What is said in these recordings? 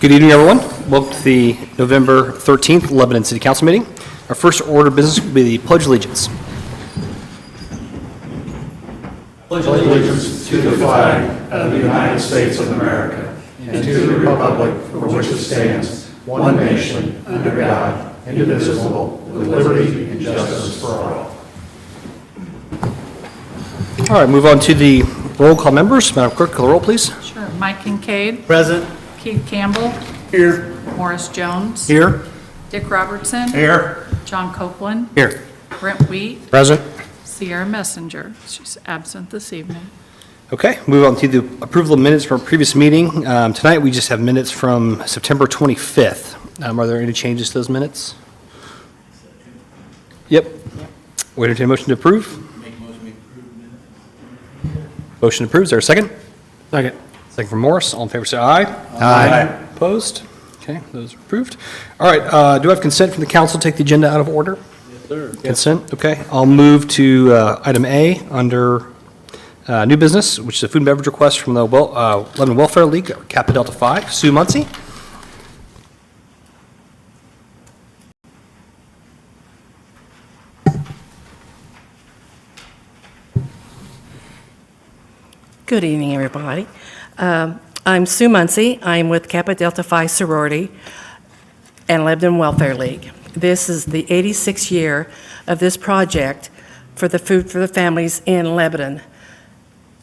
Good evening, everyone. Welcome to the November 13th Lebanon City Council meeting. Our first order of business will be the Pledge of Allegiance. Pledge allegiance to the flag of the United States of America and to the republic for which it stands, one nation, under God, indivisible, with liberty and justice for all. All right, move on to the roll call members. Madam Clerk, call the roll, please. Sure. Mike Kincaid. Present. Keith Campbell. Here. Morris Jones. Here. Dick Robertson. Here. John Copeland. Here. Brent Wheat. Present. Sierra Messenger. She's absent this evening. Okay, move on to the approval of minutes from our previous meeting. Tonight, we just have minutes from September 25th. Are there any changes to those minutes? Yep. We entertain a motion to approve. Motion approved. Is there a second? Second. Second from Morris. All in favor, say aye. Aye. Opposed? Okay, those are approved. All right, do I have consent from the council to take the agenda out of order? Yes, sir. Consent, okay. I'll move to item A under new business, which is a food and beverage request from the Lebanon Welfare League, Kappa Delta Phi. Sue Muncie. Good evening, everybody. I'm Sue Muncie. I'm with Kappa Delta Phi Sorority and Lebanon Welfare League. This is the 86th year of this project for the food for the families in Lebanon,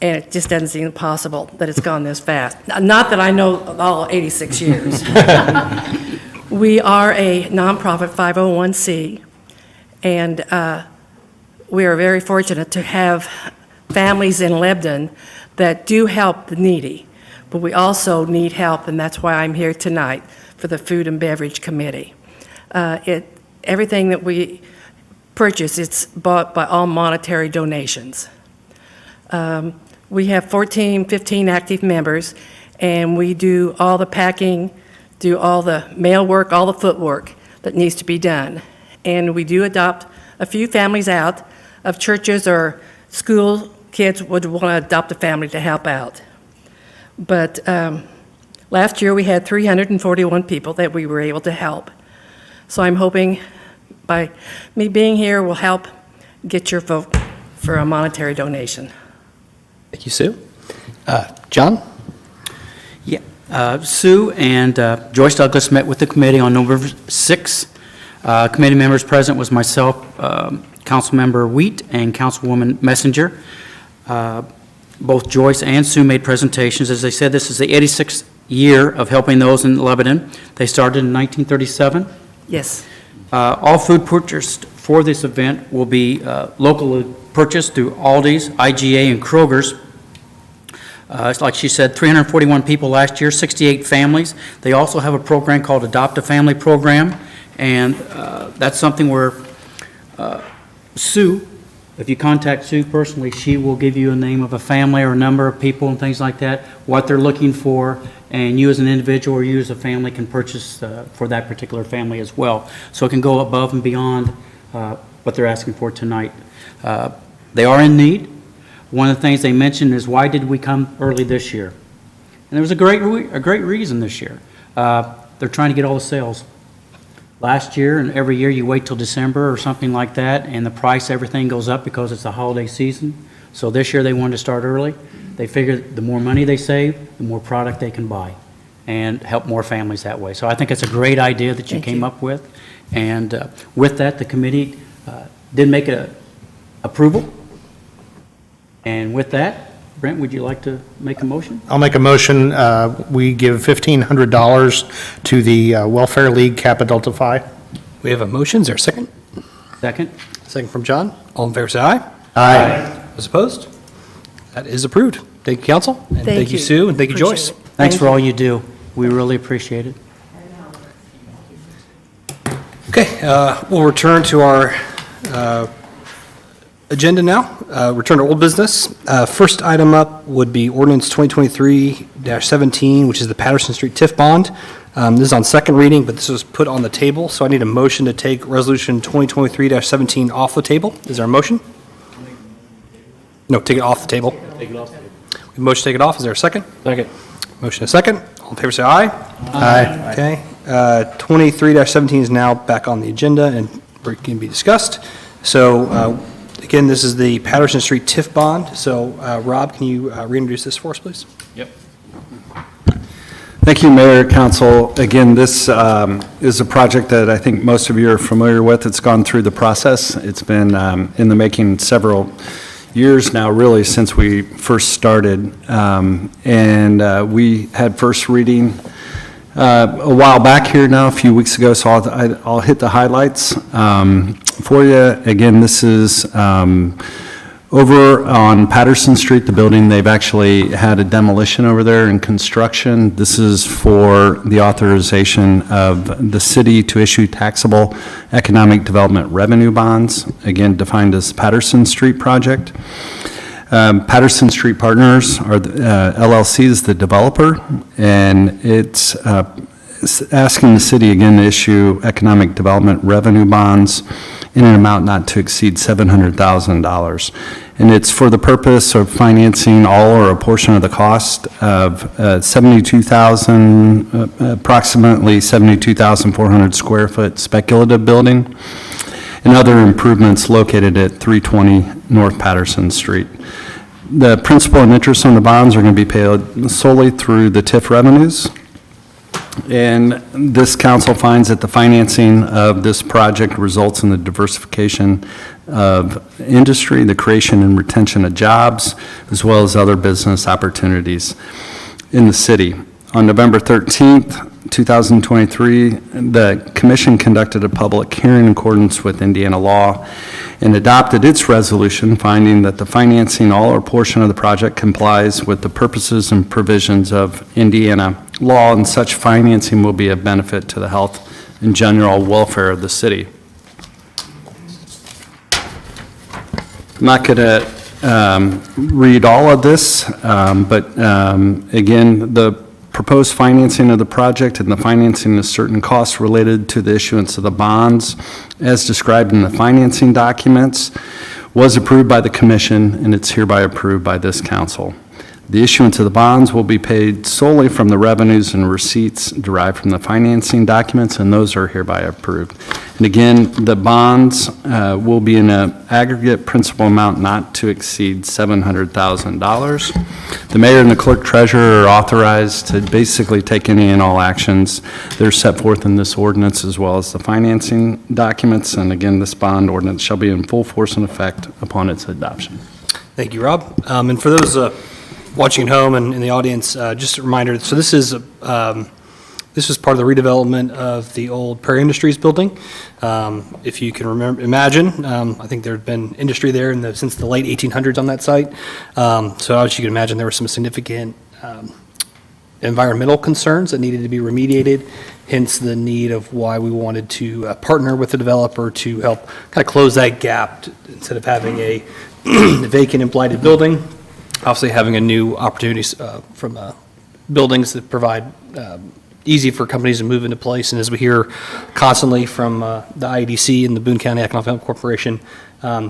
and it just doesn't seem possible that it's gone this fast. Not that I know all 86 years. We are a nonprofit 501c, and we are very fortunate to have families in Lebanon that do help the needy, but we also need help, and that's why I'm here tonight for the Food and Beverage Committee. Everything that we purchase, it's bought by all monetary donations. We have 15 active members, and we do all the packing, do all the mail work, all the footwork that needs to be done. And we do adopt a few families out of churches or school kids would want to adopt a family to help out. But last year we had 341 people that we were able to help. So I'm hoping by me being here will help get your vote for a monetary donation. Thank you, Sue. John? Yeah, Sue and Joyce Douglas met with the committee on November 6th. Committee members present was myself, Councilmember Wheat, and Councilwoman Messenger. Both Joyce and Sue made presentations. As they said, this is the 86th year of helping those in Lebanon. They started in 1937. Yes. All food purchased for this event will be locally purchased through Aldi's, IGA, and Kroger's. Like she said, 341 people last year, 68 families. They also have a program called Adopt a Family Program, and that's something where Sue, if you contact Sue personally, she will give you a name of a family or a number of people and things like that, what they're looking for, and you as an individual or you as a family can purchase for that particular family as well. So it can go above and beyond what they're asking for tonight. They are in need. One of the things they mentioned is, why did we come early this year? And there was a great reason this year. They're trying to get all the sales. Last year and every year you wait till December or something like that, and the price, everything goes up because it's the holiday season. So this year they wanted to start early. They figured the more money they save, the more product they can buy and help more families that way. So I think it's a great idea that you came up with. And with that, the committee did make an approval. And with that, Brent, would you like to make a motion? I'll make a motion. We give $1,500 to the Welfare League Kappa Delta Phi. We have a motion. Is there a second? Second. Second from John. All in favor, say aye. Aye. Those opposed? That is approved. Thank you, council. And thank you, you. Sue, and thank you, Appreciate Joyce. it. Thanks for all you do. We really appreciate it. Okay, we'll return to our agenda now. Return to old business. First item up would be ordinance 2023-17, which is the Patterson Street TIF bond. This is on second reading, but this was put on the table, so I need a motion to take resolution 2023-17 off the table. Is there a motion? No, take it off the table. Take it off. Motion to take it off. Is there a second? Second. Motion a second. All All in favor, say aye. Aye. Okay. 23-17 is now back on the agenda and can be discussed. So, again, this is the Patterson Street TIF bond. So, Rob, can you reintroduce this for us, please? Yep. Thank you, Mayor, Council. Again, this is a project that I think most of you are familiar with. It's gone through the process. It's been in the making several years now, really, since we first started. We had first reading a while back here now, a few weeks ago, so I'll hit the highlights for you. Again, this is over on Patterson Street, the building. They've actually had a demolition over there in construction. This is for the authorization of the city to issue taxable economic development revenue bonds, again defined as Patterson Street project. Patterson Street Partners are LLC is the developer, and it's asking the city again to issue economic development revenue bonds in an amount not to exceed $700,000. And it's for the purpose of financing all or a portion of the cost of approximately 72,400 square foot speculative building and other improvements located at 320 North Patterson Street. The principal and interest on the bonds are going to be paid solely through the TIF revenues. And this council finds that the financing of this project results in the diversification of industry, the creation and retention of jobs, as well as other business opportunities in the city. On November 13th, 2023, the commission conducted a public hearing in accordance with Indiana law and adopted its resolution finding that the financing all or portion of the project complies with the purposes and provisions of Indiana law, and such financing will be of benefit to the health and general welfare of the city. I'm not going to read all of this, but again, the proposed financing of the project and the financing of certain costs related to the issuance of the bonds, as described in the financing documents, was approved by the commission, and it's hereby approved by this council. The issuance of the bonds will be paid solely from the revenues and receipts derived from the financing documents, and those are hereby approved. And again, the bonds will be in an aggregate principal amount not to exceed $700,000. The mayor and the clerk treasurer are authorized to basically take any and all actions that are set forth in this ordinance, as well as the financing documents. And again, this bond ordinance shall be in full force and effect upon its adoption. Thank you, Rob. And for those watching at home and in the audience, just a reminder, so this was part of the redevelopment of the old Prairie Industries building. If you can imagine, I think there had been industry there since the late 1800s on that site. So as you can imagine, there were some significant environmental concerns that needed to be remediated, hence the need of why we wanted to partner with the developer to help kind of close that gap instead of having a vacant and blighted building. Obviously, having a new opportunities from buildings that provide easy for companies to move into place. And as we hear constantly from the IEDC and the Boone County Economic Development Corporation,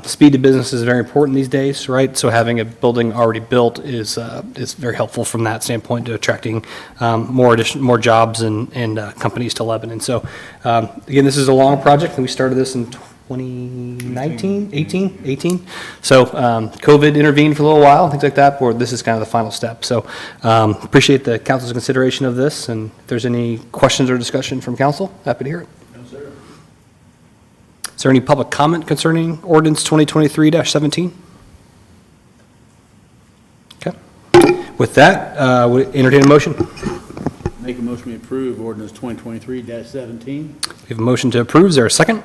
speed to business is very important these days, right? So having a building already built is very helpful from that standpoint to attracting more jobs and companies to Lebanon. So again, this is a long project, and we started this in 2019, 18. So COVID intervened for a little while, things like that, but this is kind of the final step. So appreciate the council's consideration of this, and if there's any questions or discussion from council, happy to hear it. No, sir. Is there any public comment concerning ordinance 2023-17? Okay. With that, would entertain a motion. Make a motion to approve ordinance 2023-17. We have a motion to approve. Is there a second?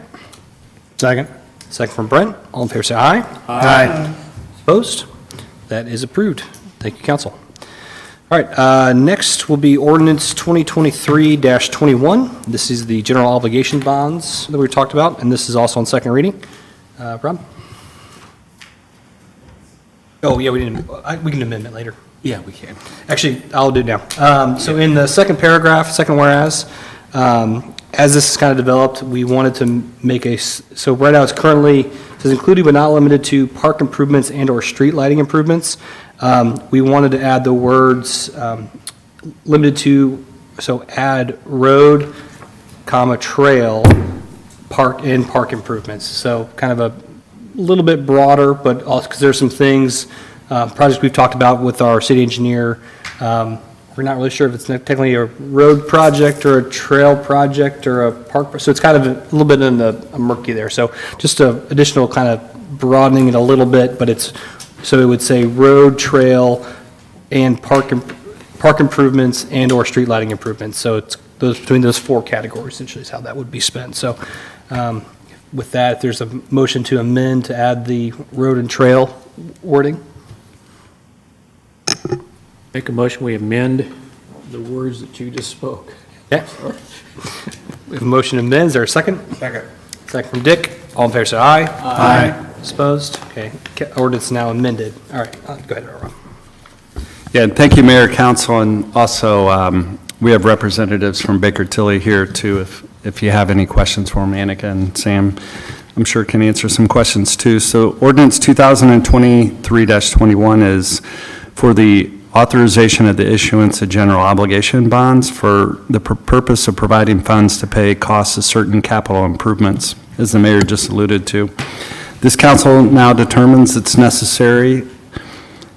Second. Second from Brent. All in favor say aye. Aye. Opposed? That is approved. Thank you, council. All right, next will be ordinance 2023-21. This is the general obligation bonds that we talked about, and this is also on second reading. Rob? Oh, yeah, we can do amendment later. Yeah, we can. Actually, I'll do it now. So in the second paragraph, second whereas, as this is kind of developed, we wanted to make so right now it's currently, it says including but not limited to park improvements and or street lighting improvements. We wanted to add the words limited to, so add road, comma, trail, park, and park improvements. So kind of a little bit broader, but also because there's some things, projects we've talked about with our city engineer. We're not really sure if it's technically a road project or a trail project or a park, so it's kind of a little bit in the murky there. So just a additional kind of broadening it a little bit, but it's, so it would say road, trail, and park improvements and or street lighting improvements. So it's those, between those four categories essentially is how that would be spent. So with that, if there's a motion to amend to add the road and trail wording. Make a motion, we amend the words that you just spoke. Yeah. We have a motion to amend. Is there a second? Second. Second from Dick. All in favor, say aye. Aye. Opposed? Okay. Ordinance now amended. All right. Go ahead, Rob. Yeah, and thank you, Mayor, Council, and also we have representatives from Baker Tilly here too, if you have any questions for them. Annika and Sam, I'm sure can answer some questions too. So ordinance 2023-21 is for the authorization of the issuance of general obligation bonds for the purpose of providing funds to pay costs of certain capital improvements, as the mayor just alluded to. This council now determines it's necessary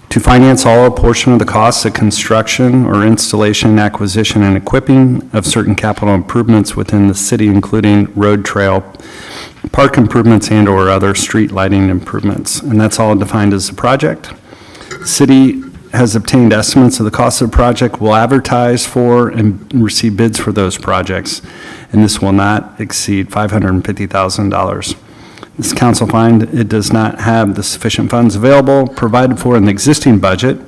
to finance all or portion of the costs of construction or installation, acquisition, and equipping of certain capital improvements within the city, including road, trail, park improvements, and/or other street lighting improvements. And that's all defined as a project. The city has obtained estimates of the cost of the project, will advertise for and receive bids for those projects, and this will not exceed $550,000. This council find it does not have the sufficient funds available provided for in the existing budget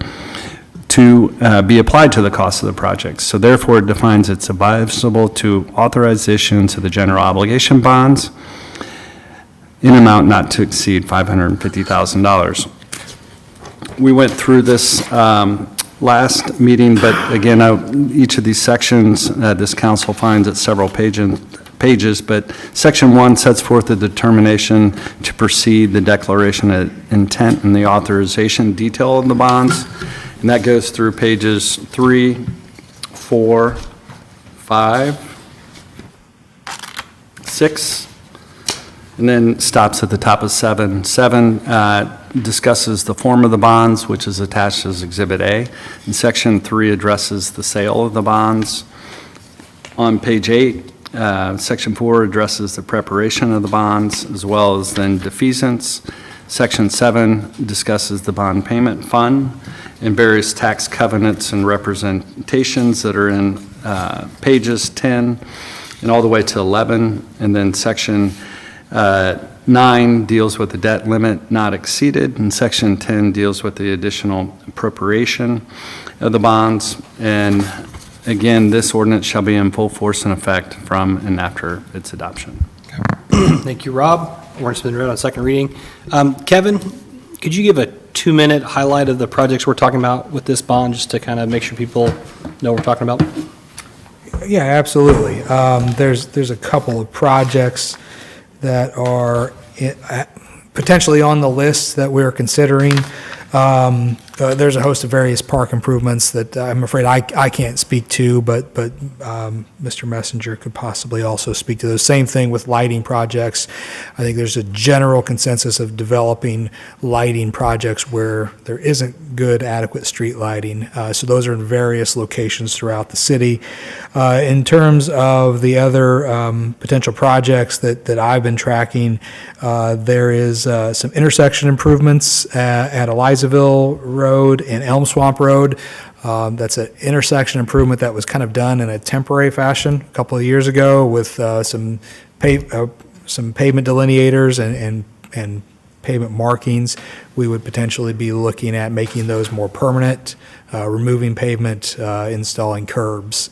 to be applied to the cost of the project. So therefore, it defines it's advisable to authorize the issuance of the general obligation bonds in amount not to exceed $550,000. We went through this last meeting, but again, each of these sections, this council finds at several pages, but section 1 sets forth the determination to proceed, the declaration of intent, and the authorization detail of the bonds, and that goes through pages 3, 4, 5, 6, and then stops at the top of 7. 7 discusses the form of the bonds, which is attached as Exhibit A, and Section 3 addresses the sale of the bonds. On page 8, Section 4 addresses the preparation of the bonds, as well as then defeasance. Section 7 discusses the bond payment fund and various tax covenants and representations that are in pages 10 and all the way to 11. And then Section 9 deals with the debt limit not exceeded, and Section 10 deals with the additional appropriation of the bonds. And again, this ordinance shall be in full force and effect from and after its adoption. Thank you, Rob. Ordinance been read on second reading. Kevin, could you give a 2-minute highlight of the projects we're talking about with this bond, just to kind of make sure people know what we're talking about? Yeah, absolutely. There's a couple of projects that are potentially on the list that we're considering. There's a host of various park improvements that I'm afraid I can't speak to, but Mr. Messenger could possibly also speak to those. Same thing with lighting projects. I think there's a general consensus of developing lighting projects where there isn't good, adequate street lighting. So those are in various locations throughout the city. In terms of the other potential projects that I've been tracking, there is some intersection improvements at Elizaville Road and Elm Swamp Road. That's an intersection improvement that was kind of done in a temporary fashion a couple of years ago with some pavement delineators and pavement markings. We would potentially be looking at making those more permanent, removing pavement, installing curbs,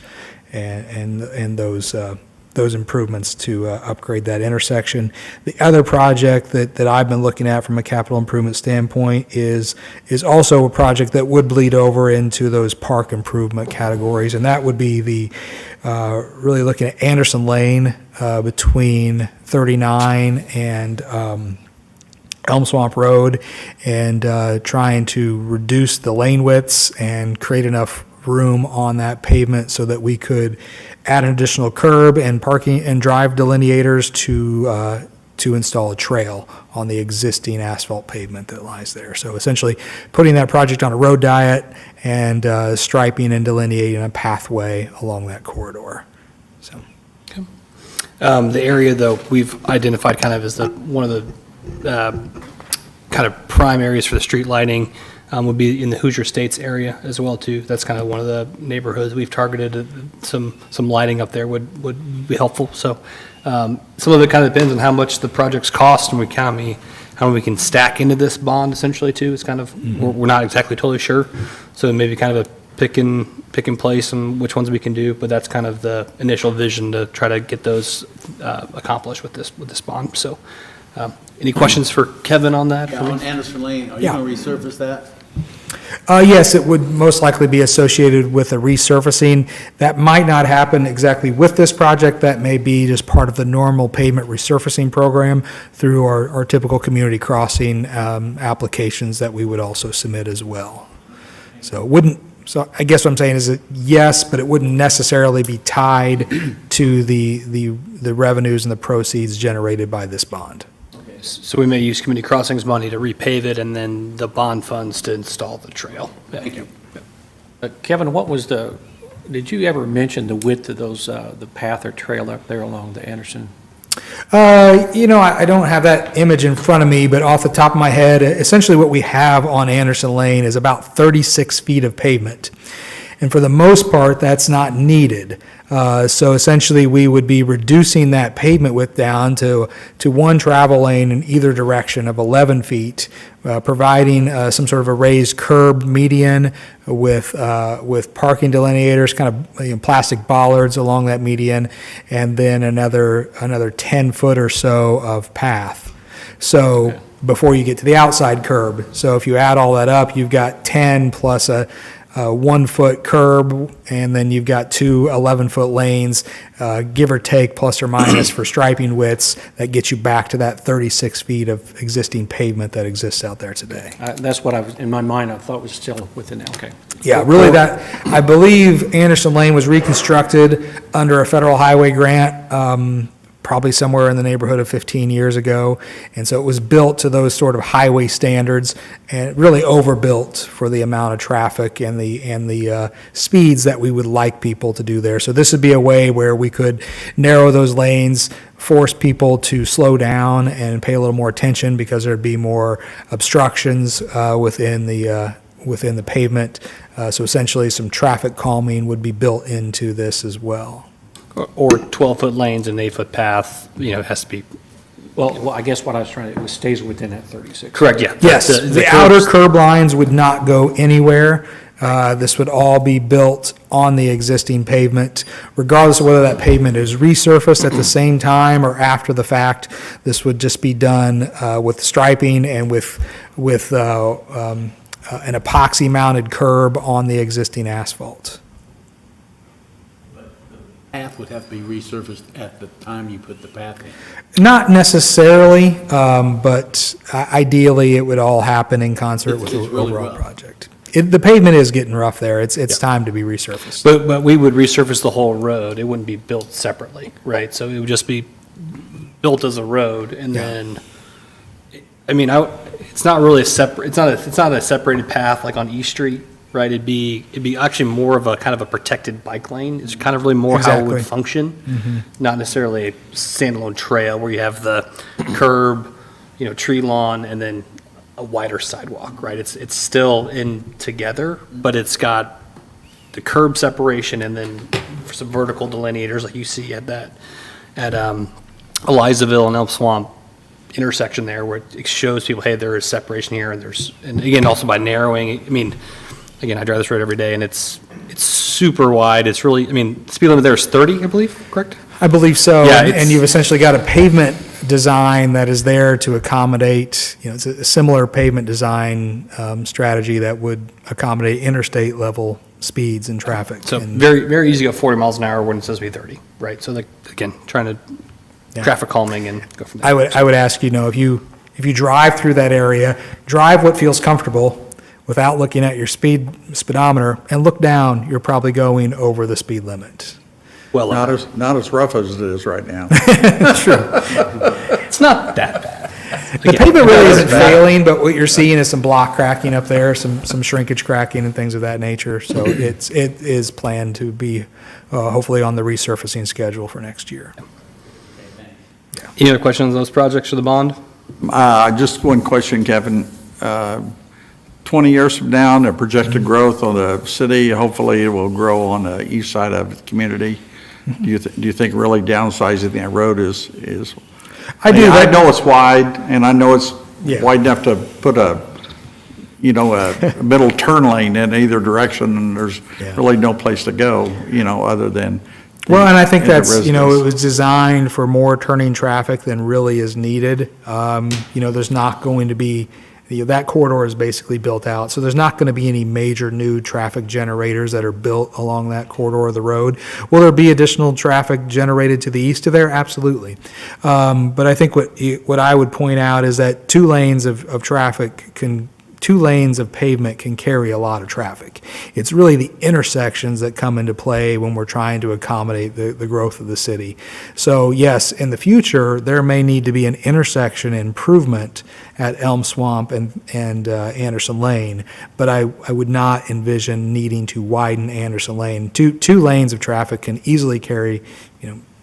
and those improvements to upgrade that intersection. The other project that I've been looking at from a capital improvement standpoint is also a project that would bleed over into those park improvement categories, and that would be the really looking at Anderson Lane between 39 and Elm Swamp Road, and trying to reduce the lane widths and create enough room on that pavement so that we could add an additional curb and parking and drive delineators to install a trail on the existing asphalt pavement that lies there. So essentially, putting that project on a road diet and striping and delineating a pathway along that corridor. So. The area, though, we've identified kind of as one of the kind of prime areas for the street lighting would be in the Hoosier Estates area as well, too. That's kind of one of the neighborhoods we've targeted. Some lighting up there would be helpful. So some of it kind of depends on how much the projects cost and how we can stack into this bond, essentially, too. It's kind of, we're not exactly totally sure. So maybe kind of a pick and place on which ones we can do, but that's kind of the initial vision to try to get those accomplished with this bond. So, any questions for Kevin on that? Yeah, on Anderson Lane, are you Yeah. going to resurface that? Yes, it would most likely be associated with a resurfacing. That might not happen exactly with this project. That may be just part of the normal pavement resurfacing program through our typical community crossing applications that we would also submit as well. So it wouldn't. So I guess what I'm saying is that yes, but it wouldn't necessarily be tied to the revenues and the proceeds generated by this bond. So we may use community crossings money to repave it and then the bond funds to install the trail. Thank you. Kevin, did you ever mention the width of those, the path or trail up there along the Anderson? I don't have that image in front of me, but off the top of my head, essentially what we have on Anderson Lane is about 36 feet of pavement. And for the most part, that's not needed. So essentially, we would be reducing that pavement width down to one travel lane in either direction of 11 feet, providing some sort of a raised curb median with parking delineators, kind of plastic bollards along that median, and then another 10 foot or so of path. So before you get to the outside curb. So if you add all that up, you've got 10 plus a 1 foot curb, and then you've got two 11-foot lanes, give or take, plus or minus for striping widths. That gets you back to that 36 feet of existing pavement that exists out there today. That's what in my mind, I thought was still within that, okay. Yeah, really I believe Anderson Lane was reconstructed under a federal highway grant, probably somewhere in the neighborhood of 15 years ago. And so it was built to those sort of highway standards and really overbuilt for the amount of traffic and the speeds that we would like people to do there. So this would be a way where we could narrow those lanes, force people to slow down and pay a little more attention because there'd be more obstructions within the pavement. So essentially some traffic calming would be built into this as well. Or 12-foot lanes and 8-foot path, it has to be. Well, I guess what I was trying to, it stays within that 36. Correct, yeah. Yes, the outer curb lines would not go anywhere. This would all be built on the existing pavement, regardless of whether that pavement is resurfaced at the same time or after the fact. This would just be done with striping and with an epoxy-mounted curb on the existing asphalt. Path would have to be resurfaced at the time you put the path in. Not necessarily, but ideally, it would all happen in concert with the It's really overall rough. project. The pavement is getting rough there. It's time to be resurfaced. But we would resurface the whole road. It wouldn't be built separately, right? So it would just be built as a road, and then, it's not really it's not a separated path like on East Street, right? It'd be actually more of a kind of a protected bike lane. It's kind of really more how it Exactly. would function, not necessarily a standalone trail where you have the curb, tree lawn, and then a wider sidewalk, right? It's still in together, but it's got the curb separation and then some vertical delineators like you see at Elizaville and Elm Swamp intersection there, where it shows people, hey, there is separation here, and again, also by narrowing, again, I drive this road every day, and it's super wide. It's really, speed limit there is 30, I believe, correct? I believe so. Yeah, and you've essentially got a pavement design that is there to accommodate, it's a similar pavement design strategy that would accommodate interstate level speeds and traffic. So And- very, very easy to go 40 miles an hour when it says to be 30, right? So again, trying to traffic calming and go from there. I would ask, if you drive through that area, drive what feels comfortable. without looking at your speedometer and look down, you're probably going over the speed limit. Well, Not as rough as it is right now. it's not that bad. The pavement really isn't failing, but what you're seeing is some block cracking up there, some shrinkage cracking and things of that nature. So it is planned to be hopefully on the resurfacing schedule for next year. Any other questions on those projects for the bond? Just one question, Kevin. 20 years from now, the projected growth on the city, hopefully it will grow on the east side of the community. Do you think really downsizing that road is? I do. I know it's wide, and I know it's Yeah. wide enough to put a middle turn lane in either direction, and there's Yeah. really no place to go, other than. Well, and I think in the that's, it residence. was designed for more turning traffic than really is needed. There's not going to be, that corridor is basically built out, so there's not going to be any major new traffic generators that are built along that corridor of the road. Will there be additional traffic generated to the east of there? Absolutely. But I think what I would point out is that 2 lanes of traffic can 2 lanes of pavement can carry a lot of traffic. It's really the intersections that come into play when we're trying to accommodate the growth of the city. So yes, in the future, there may need to be an intersection improvement at Elm Swamp and Anderson Lane, but I would not envision needing to widen Anderson Lane. Two lanes of traffic can easily carry,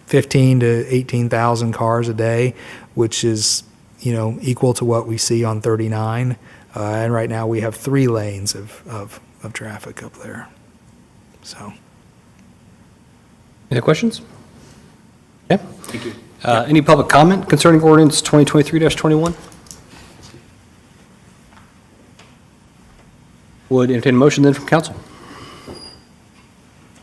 15 to 18,000 cars a day, which is, equal to what we see on 39. And right now, we have 3 lanes of traffic up there. So. Any questions? Yeah. Thank you. Any public comment concerning ordinance 2023-21? Would entertain a motion then from council.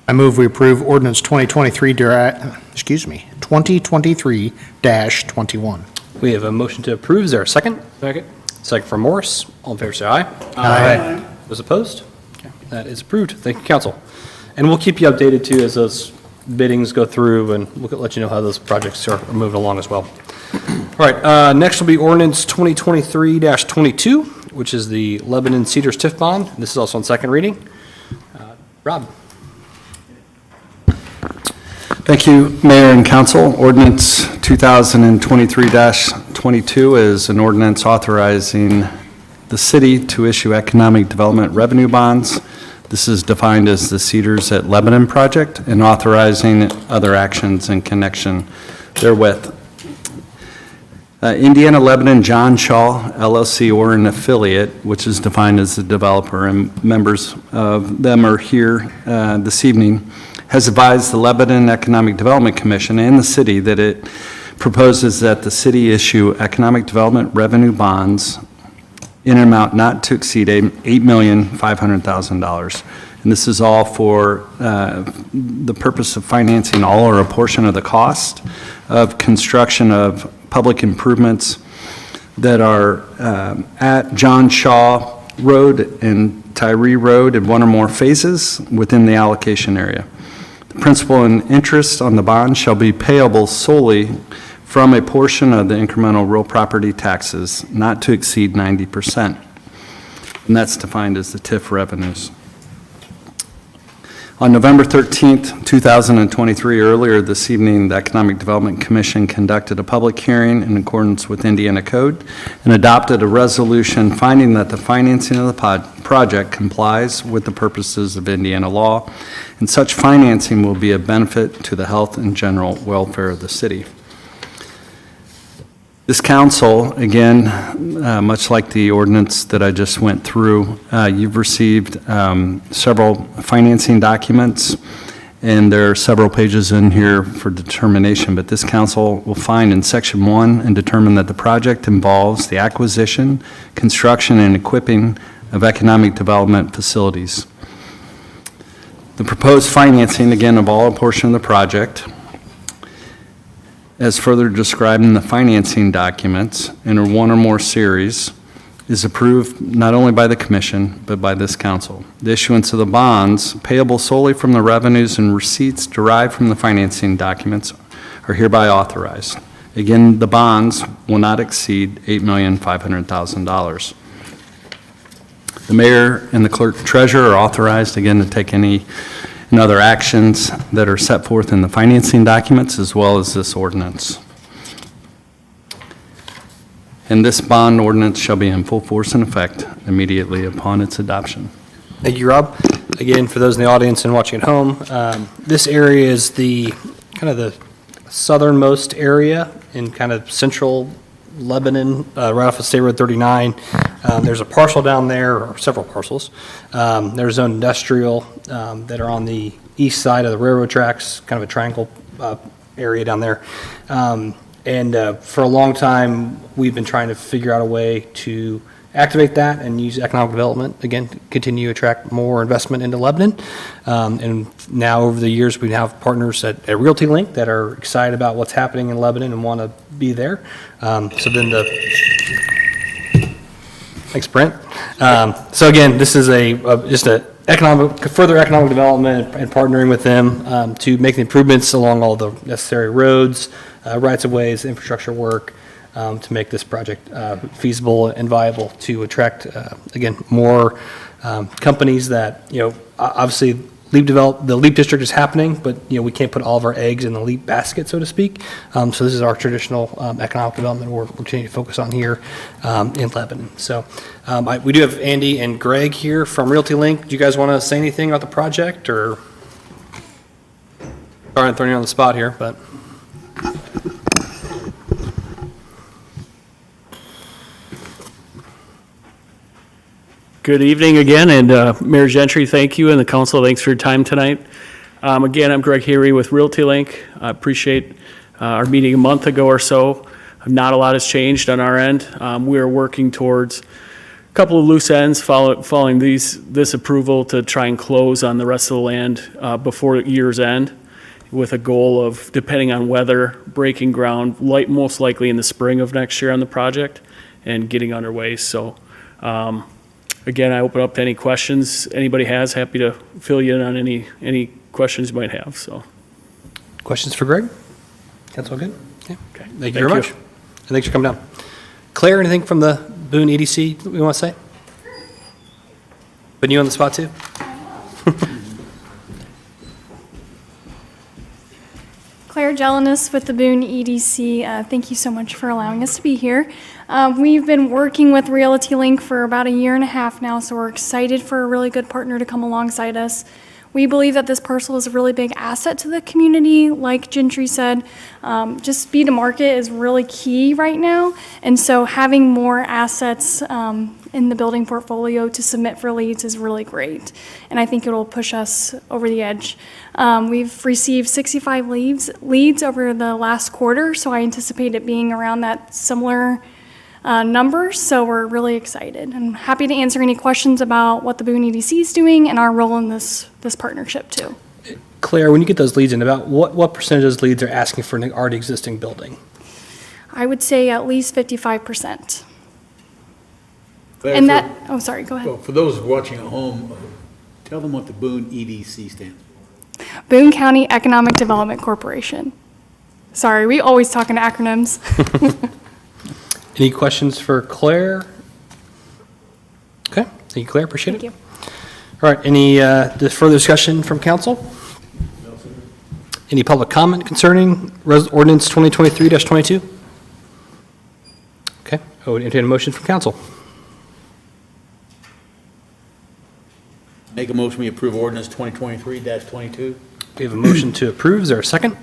I move we approve ordinance 2023-21. We have a motion to approve. Is there a second? Second. Second from Morris. All in favor, say aye. Aye. Those opposed? Okay, that is approved. Thank you, council. And we'll keep you updated too as those biddings go through, and we'll let you know how those projects are moving along as well. All right, next will be ordinance 2023-22, which is the Lebanon Cedars TIF bond. This is also on second reading. Rob. Thank you, Mayor and Council. Ordinance 2023-22 is an ordinance authorizing the city to issue economic development revenue bonds. This is defined as the Cedars at Lebanon project and authorizing other actions in connection therewith. Indiana Lebanon John Shaw LLC or an affiliate, which is defined as the developer, and members of them are here this evening, has advised the Lebanon Economic Development Commission and the city that it proposes that the city issue economic development revenue bonds in an amount not to exceed $8,500,000. And this is all for the purpose of financing all or a portion of the cost of construction of public improvements that are at John Shaw Road and Tyree Road in one or more phases within the allocation area. The principal and interest on the bond shall be payable solely from a portion of the incremental real property taxes not to exceed 90%. And that's defined as the TIF revenues. On November 13th, 2023, earlier this evening, the Economic Development Commission conducted a public hearing in accordance with Indiana Code and adopted a resolution finding that the financing of the project complies with the purposes of Indiana law, and such financing will be a benefit to the health and general welfare of the city. This council, again, much like the ordinance that I just went through, you've received several financing documents, and there are several pages in here for determination, but this council will find in section 1 and determine that the project involves the acquisition, construction, and equipping of economic development facilities. The proposed financing, again, of all or portion of the project, as further described in the financing documents in one or more series, is approved not only by the commission, but by this council. The issuance of the bonds payable solely from the revenues and receipts derived from the financing documents are hereby authorized. Again, the bonds will not exceed $8,500,000. The mayor and the clerk treasurer are authorized, again, to take any and other actions that are set forth in the financing documents as well as this ordinance. And this bond ordinance shall be in full force and effect immediately upon its adoption. Thank you, Rob. Again, for those in the audience and watching at home, this area is the kind of the southernmost area in kind of central Lebanon, right off of State Road 39. There's a parcel down there, or several parcels. There's zone industrial that are on the east side of the railroad tracks, kind of a triangle area down there. And for a long time, we've been trying to figure out a way to activate that and use economic development, again, to continue to attract more investment into Lebanon. And now, over the years, we have partners at Realty Link that are excited about what's happening in Lebanon and want to be there. So then thanks, Brent. So again, this is just a further economic development and partnering with them to make the improvements along all the necessary roads, rights of ways, infrastructure work, to make this project feasible and viable to attract, again, more companies that, obviously the LEAP district is happening, but, we can't put all of our eggs in the LEAP basket, so to speak. So this is our traditional economic development we're continuing to focus on here in Lebanon. So we do have Andy and Greg here from Realty Link. Do you guys want to say anything about the project, or? Sorry, I'm throwing you on the spot here, but. Good evening again, and Mayor Gentry, thank you, and the council, thanks for your time tonight. Again, I'm Greg Heary with Realty Link. I appreciate our meeting a month ago or so. Not a lot has changed on our end. We are working towards a couple of loose ends following this approval to try and close on the rest of the land before year's end, with a goal of, depending on weather, breaking ground most likely in the spring of next year on the project and getting underway. So. Again, I open up to any questions anybody has. Happy to fill you in on any questions you might have, so. Questions for Greg? That's all good? Yeah. Okay. Thank you very much. And thanks for coming down. Claire, anything from the Boone EDC we want to say? Putting you on the spot too? Claire Gelinas with the Boone EDC. Thank you so much for allowing us to be here. We've been working with Realty Link for about 1.5 years now, so we're excited for a really good partner to come alongside us. We believe that this parcel is a really big asset to the community. Like Gentry said, just speed to market is really key right now, and so having more assets in the building portfolio to submit for leads is really great, and I think it'll push us over the edge. We've received 65 leads over the last quarter, so I anticipate it being around that similar number, so we're really excited. I'm happy to answer any questions about what the Boone EDC is doing and our role in this partnership too. Claire, when you get those leads in, about what percentage of those leads are asking for an already existing building? I would say at least 55%. Claire, And that, oh, sorry, go ahead. well, for those watching at home, tell them what the Boone EDC stands for. Boone County Economic Development Corporation. Sorry, we always talk in acronyms. Any questions for Claire? Okay, thank you, Claire, appreciate it. Thank you. All right, any further discussion from council? Any public comment concerning ordinance 2023-22? Okay, I would entertain a motion from council. Make a motion, we approve ordinance 2023-22. We have a motion to approve. Is there a second?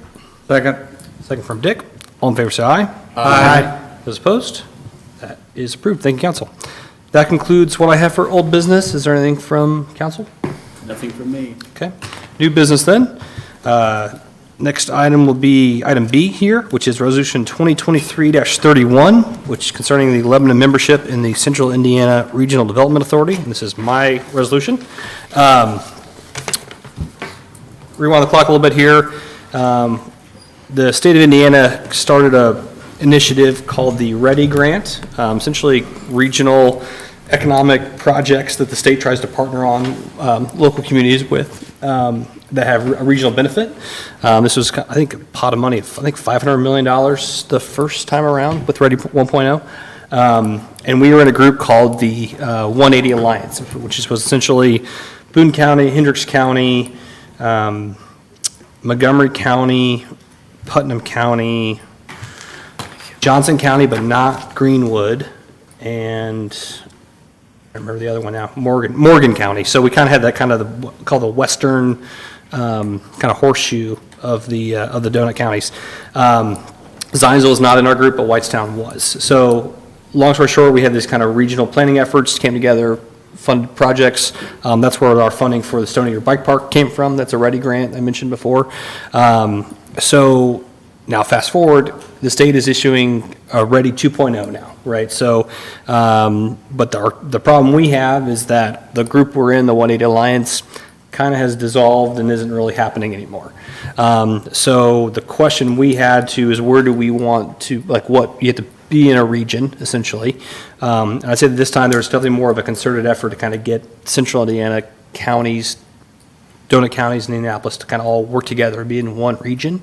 Second. Second from Dick. All in favor, say aye. Aye. Those opposed? That is approved. Thank you, council. That concludes what I have for old business. Is there anything from council? Nothing from me. Okay. New business then. Next item will be item B here, which is resolution 2023-31, which concerning the Lebanon membership in the Central Indiana Regional Development Authority. And this is my resolution. Rewind the clock a little bit here. The state of Indiana started a initiative called the READY Grant, essentially regional economic projects that the state tries to partner on local communities with that have a regional benefit. This was, I think, a pot of money, I think $500 million the first time around with READY 1.0. And we were in a group called the 180 Alliance, which was essentially Boone County, Hendricks County, Montgomery County, Putnam County, Johnson County, but not Greenwood, and I remember the other one now, Morgan County. So we kind of had that kind of called the western kind of horseshoe of the donut counties. Zionsville is not in our group, but Whitestown was. So long story short, we had these kind of regional planning efforts, came together, funded projects. That's where our funding for the Stony River Bike Park came from. That's a READY grant I mentioned before. So now fast forward, the state is issuing a READY 2.0 now, right? So, but the problem we have is that the group we're in, the 180 Alliance, kind of has dissolved and isn't really happening anymore. So the question we had to is where do we want to, like what, you have to be in a region, essentially. And I'd say that this time there's definitely more of a concerted effort to kind of get central Indiana counties, donut counties in Indianapolis to kind of all work together and be in one region.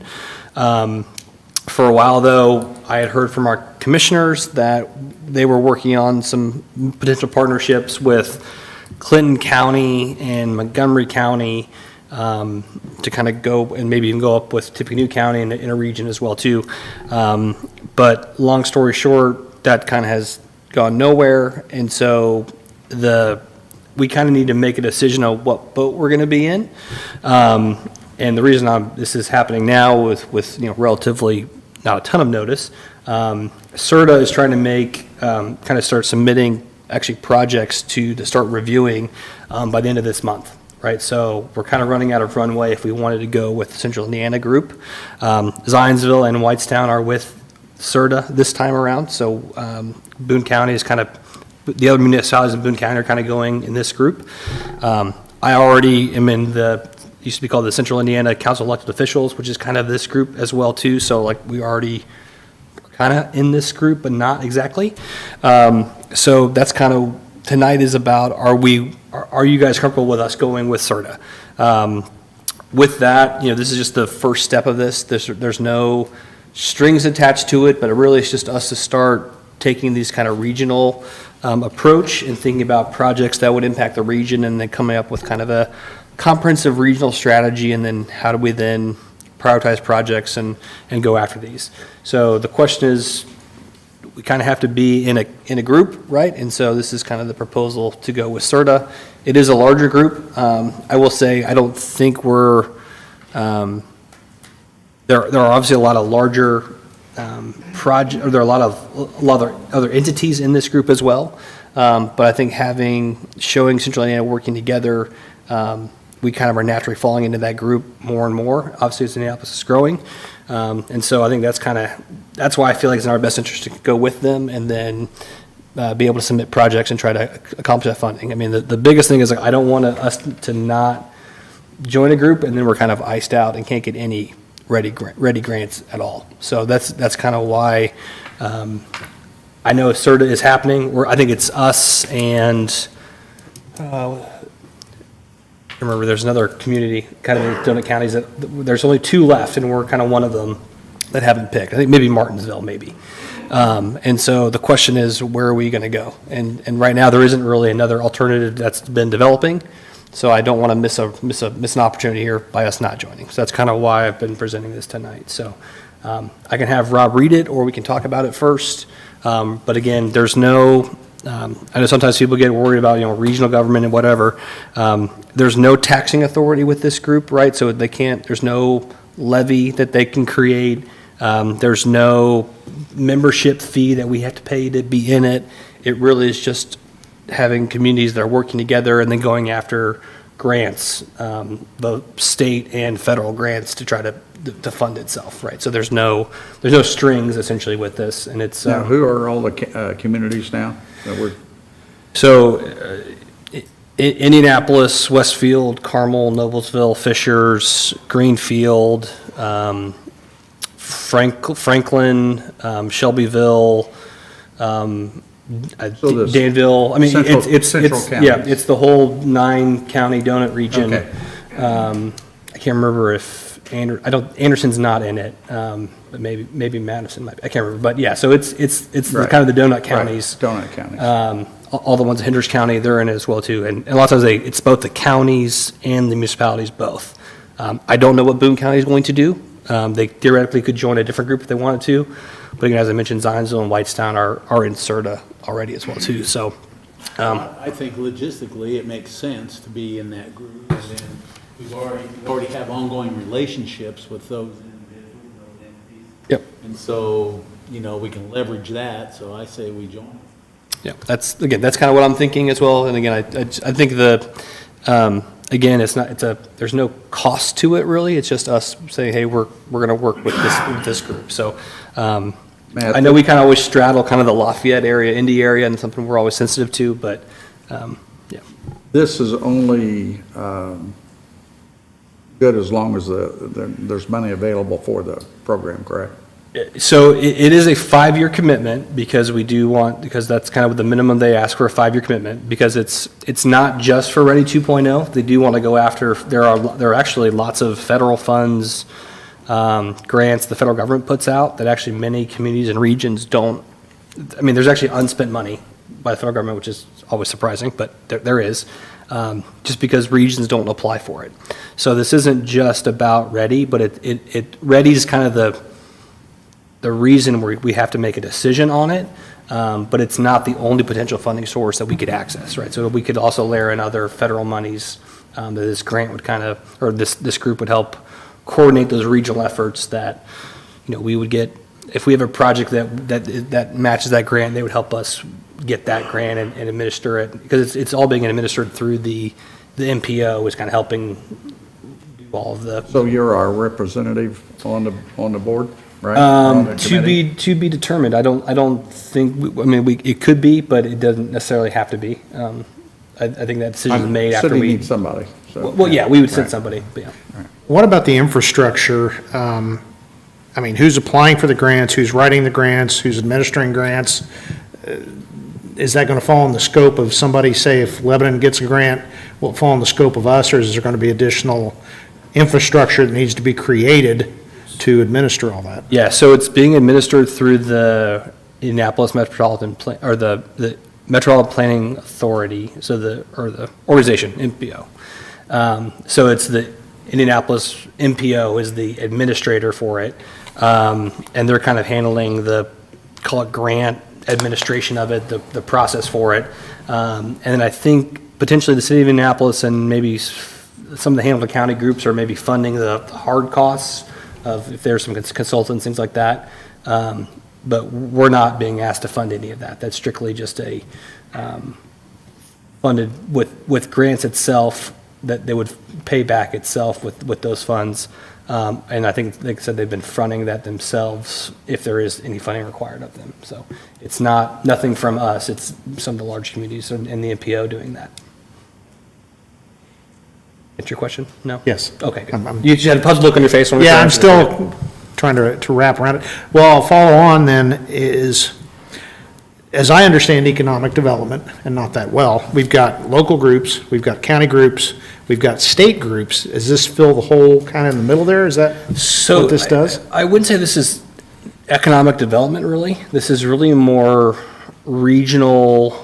For a while, though, I had heard from our commissioners that they were working on some potential partnerships with Clinton County and Montgomery County to kind of go and maybe even go up with Tippecanoe County in a region as well, too. But long story short, that kind of has gone nowhere, and so we kind of need to make a decision on what boat we're going to be in. And the reason this is happening now with relatively not a ton of notice, CERTA is trying to make kind of start submitting actually projects to start reviewing by the end of this month, right? So we're kind of running out of runway if we wanted to go with the Central Indiana group. Zionsville and Whitestown are with CERTA this time around, so Boone County is kind of, the other municipalities in Boone County are kind of going in this group. I already am in used to be called the Central Indiana Council of Elected Officials, which is kind of this group as well too. So like we already kind of in this group, but not exactly. So that's kind of, tonight is about, are you guys comfortable with us going with CERTA? With that, this is just the first step of this. There's no strings attached to it, but it really is just us to start taking these kind of regional approach and thinking about projects that would impact the region and then coming up with kind of a comprehensive regional strategy, and then how do we then prioritize projects and go after these. So the question is, we kind of have to be in a group, right? And so this is kind of the proposal to go with CERTA. It is a larger group. I will say I don't think we're there are obviously a lot of larger there are a lot of other entities in this group as well. But I think showing Central Indiana working together, we kind of are naturally falling into that group more and more. Obviously, as Indianapolis is growing. And so I think that's why I feel like it's in our best interest to go with them and then be able to submit projects and try to accomplish that funding. I mean, the biggest thing is I don't want us to not join a group and then we're kind of iced out and can't get any ready grants at all. So that's kind of why I know CERTA is happening. I think it's us and I remember there's another community kind of in donut counties that there's only 2 left, and we're kind of one of them that haven't picked. I think maybe Martinsville, maybe. And so the question is, where are we going to go? And right now there isn't really another alternative that's been developing. So I don't want to miss an opportunity here by us not joining. So that's kind of why I've been presenting this tonight. So I can have Rob read it, or we can talk about it first. But again, there's no. I know sometimes people get worried about, regional government and whatever. There's no taxing authority with this group, right? So there's no levy that they can create. There's no membership fee that we have to pay to be in it. It really is just having communities that are working together and then going after grants, both state and federal grants to try to fund itself, right? So there's no strings essentially with this, and it's. Now, who are all the communities now? So Indianapolis, Westfield, Carmel, Noblesville, Fishers, Greenfield, Franklin, Shelbyville, Danville. I mean, it's yeah, it's the whole 9-county donut region. Okay. I can't remember if Anderson's not in it, but maybe Madison might, I can't remember, but yeah, so it's Right. kind of the donut counties. Right, donut counties. All the ones in Hendricks County, they're in it as well too, and a lot of times it's both the counties and the municipalities both. I don't know what Boone County is going to do. They theoretically could join a different group if they wanted to, but again, as I mentioned, Zionsville and Whitestown are in CERTA already as well too, so. I think logistically, it makes sense to be in that group, and then we already have ongoing relationships with those individuals, those entities. Yep. And so, we can leverage that, so I say we join. Yeah, that's kind of what I'm thinking as well. And again, I think again, there's no cost to it really. It's just us saying, hey, we're going to work with this group. So, I know we kind of always straddle kind of the Lafayette area, Indy area, and something we're always sensitive to, but, yeah. This is only good as long as there's money available for the program, correct? So it is a 5-year commitment because because that's kind of the minimum they ask for, a 5-year commitment, because it's not just for Ready 2.0. They do want to go after, there are actually lots of federal funds, grants the federal government puts out that actually many communities and regions don't. I mean, there's actually unspent money by the federal government, which is always surprising, but there is, just because regions don't apply for it. So this isn't just about Ready, but Ready is kind of the reason we have to make a decision on it, but it's not the only potential funding source that we could access, right? So we could also layer in other federal monies that this grant would or this group would help coordinate those regional efforts that, we would get. If we have a project that matches that grant, they would help us get that grant and administer it, because it's all being administered through the MPO is kind of helping do all of the. So you're our representative on the board? Right? On the committee? To be determined. I don't think, it could be, but it doesn't necessarily have to be. I think that decision is made after City we. needs somebody. So, Well, yeah, we would send Right. somebody, but yeah. What about the infrastructure? Who's applying for the grants, who's writing the grants, who's administering grants? Is that going to fall in the scope of somebody, say, if Lebanon gets a grant, will it fall in the scope of us, or is there going to be additional infrastructure that needs to be created to administer all that? Yeah, so it's being administered through the Indianapolis Metropolitan or the Metropolitan Planning Authority, so the organization, MPO. So it's the Indianapolis MPO is the administrator for it, and they're kind of handling call it grant administration of it, the process for it. And then I think potentially the city of Indianapolis and maybe some of the Hamilton County groups are maybe funding the hard costs of if there's some consultants, things like that. But we're not being asked to fund any of that. That's strictly just funded with grants itself, that they would pay back itself with those funds. And I think, like I said, they've been fronting that themselves if there is any funding required of them. So it's nothing from us, it's some of the large communities and the MPO doing that. That's your question? No? Yes. Okay, good. You just had a puzzled look on your face when we Yeah, were I'm answering. still trying to wrap around it. Well, I'll follow on then is, as I understand economic development, and not that well, we've got local groups, we've got county groups, we've got state groups. Does this fill the hole kind of in the middle there? Is that what this does? I wouldn't say this is economic development, really. This is really more regional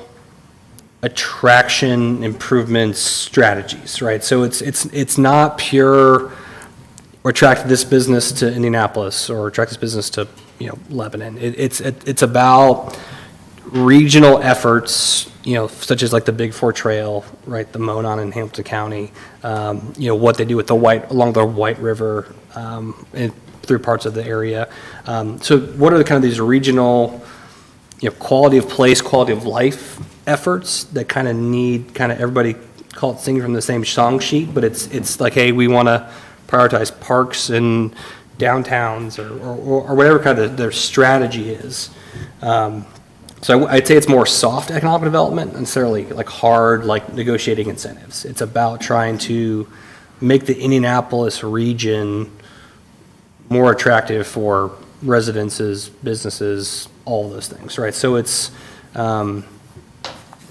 attraction improvement strategies, right? So it's not pure, or attract this business to Indianapolis or attract this business to, Lebanon. It's about regional efforts, such as like the Big Four Trail, right? The Monon in Hamilton County, what they do with along the White River, and through parts of the area. So what are the kind of these regional, quality of place, quality of life efforts that kind of need everybody call it singing from the same song sheet, but it's like, hey, we want to prioritize parks and downtowns or whatever kind of their strategy is. So I'd say it's more soft economic development, not necessarily like hard, like negotiating incentives. It's about trying to make the Indianapolis region more attractive for residences, businesses, all of those things, right? So it's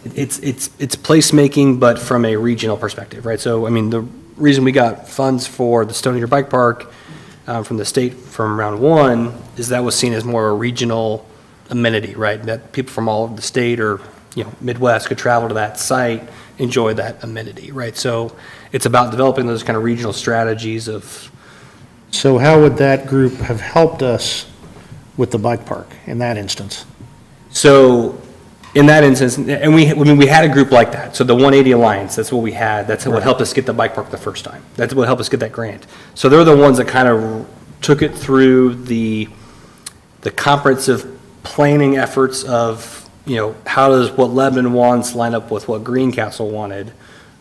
placemaking, but from a regional perspective, right? So, the reason we got funds for the Stone Eater Bike Park from the state from round one is that was seen as more a regional amenity, right? That people from all over the state or, Midwest could travel to that site, enjoy that amenity, right? So it's about developing those kind of regional strategies of. So how would that group have helped us with the bike park in that instance? So in that instance, and we had a group like that. So the 180 Alliance, that's what we had. That's what helped us get the bike park the first time. That's what helped us get that grant. So they're the ones that kind of took it through the comprehensive planning efforts of, how does what Lebanon wants line up with what Greencastle wanted,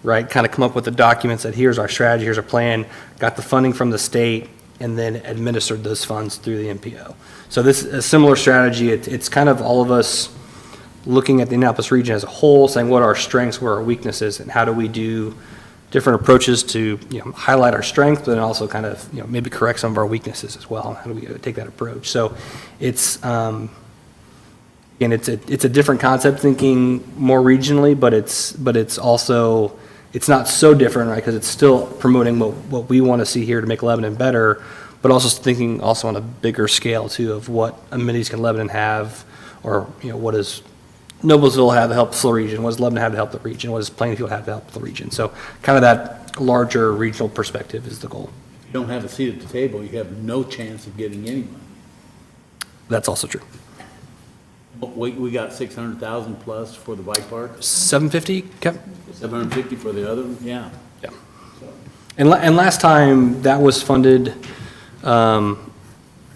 right? Kind of come up with the documents that here's our strategy, here's our plan, got the funding from the state, and then administered those funds through the MPO. So this is a similar strategy. It's kind of all of us looking at the Annapolis region as a whole, saying what are our strengths, what are our weaknesses, and how do we do different approaches to highlight our strengths, but then also kind of maybe correct some of our weaknesses as well. How do we take that approach? So it's again, it's a different concept, thinking more regionally, but it's also it's not so different, right? Because it's still promoting what we want to see here to make Lebanon better, but also thinking also on a bigger scale too of what amenities can Lebanon have, or what does Noblesville have to help the region? What does Lebanon have to help the region? What does Plainfield have to help the region? So kind of that larger regional perspective is the goal. If you don't have a seat at the table, you have no chance of getting any money. That's also true. We got 600,000 plus for the bike park, 750, Kev? 750 for the other, yeah. Yeah. And last time that was funded, the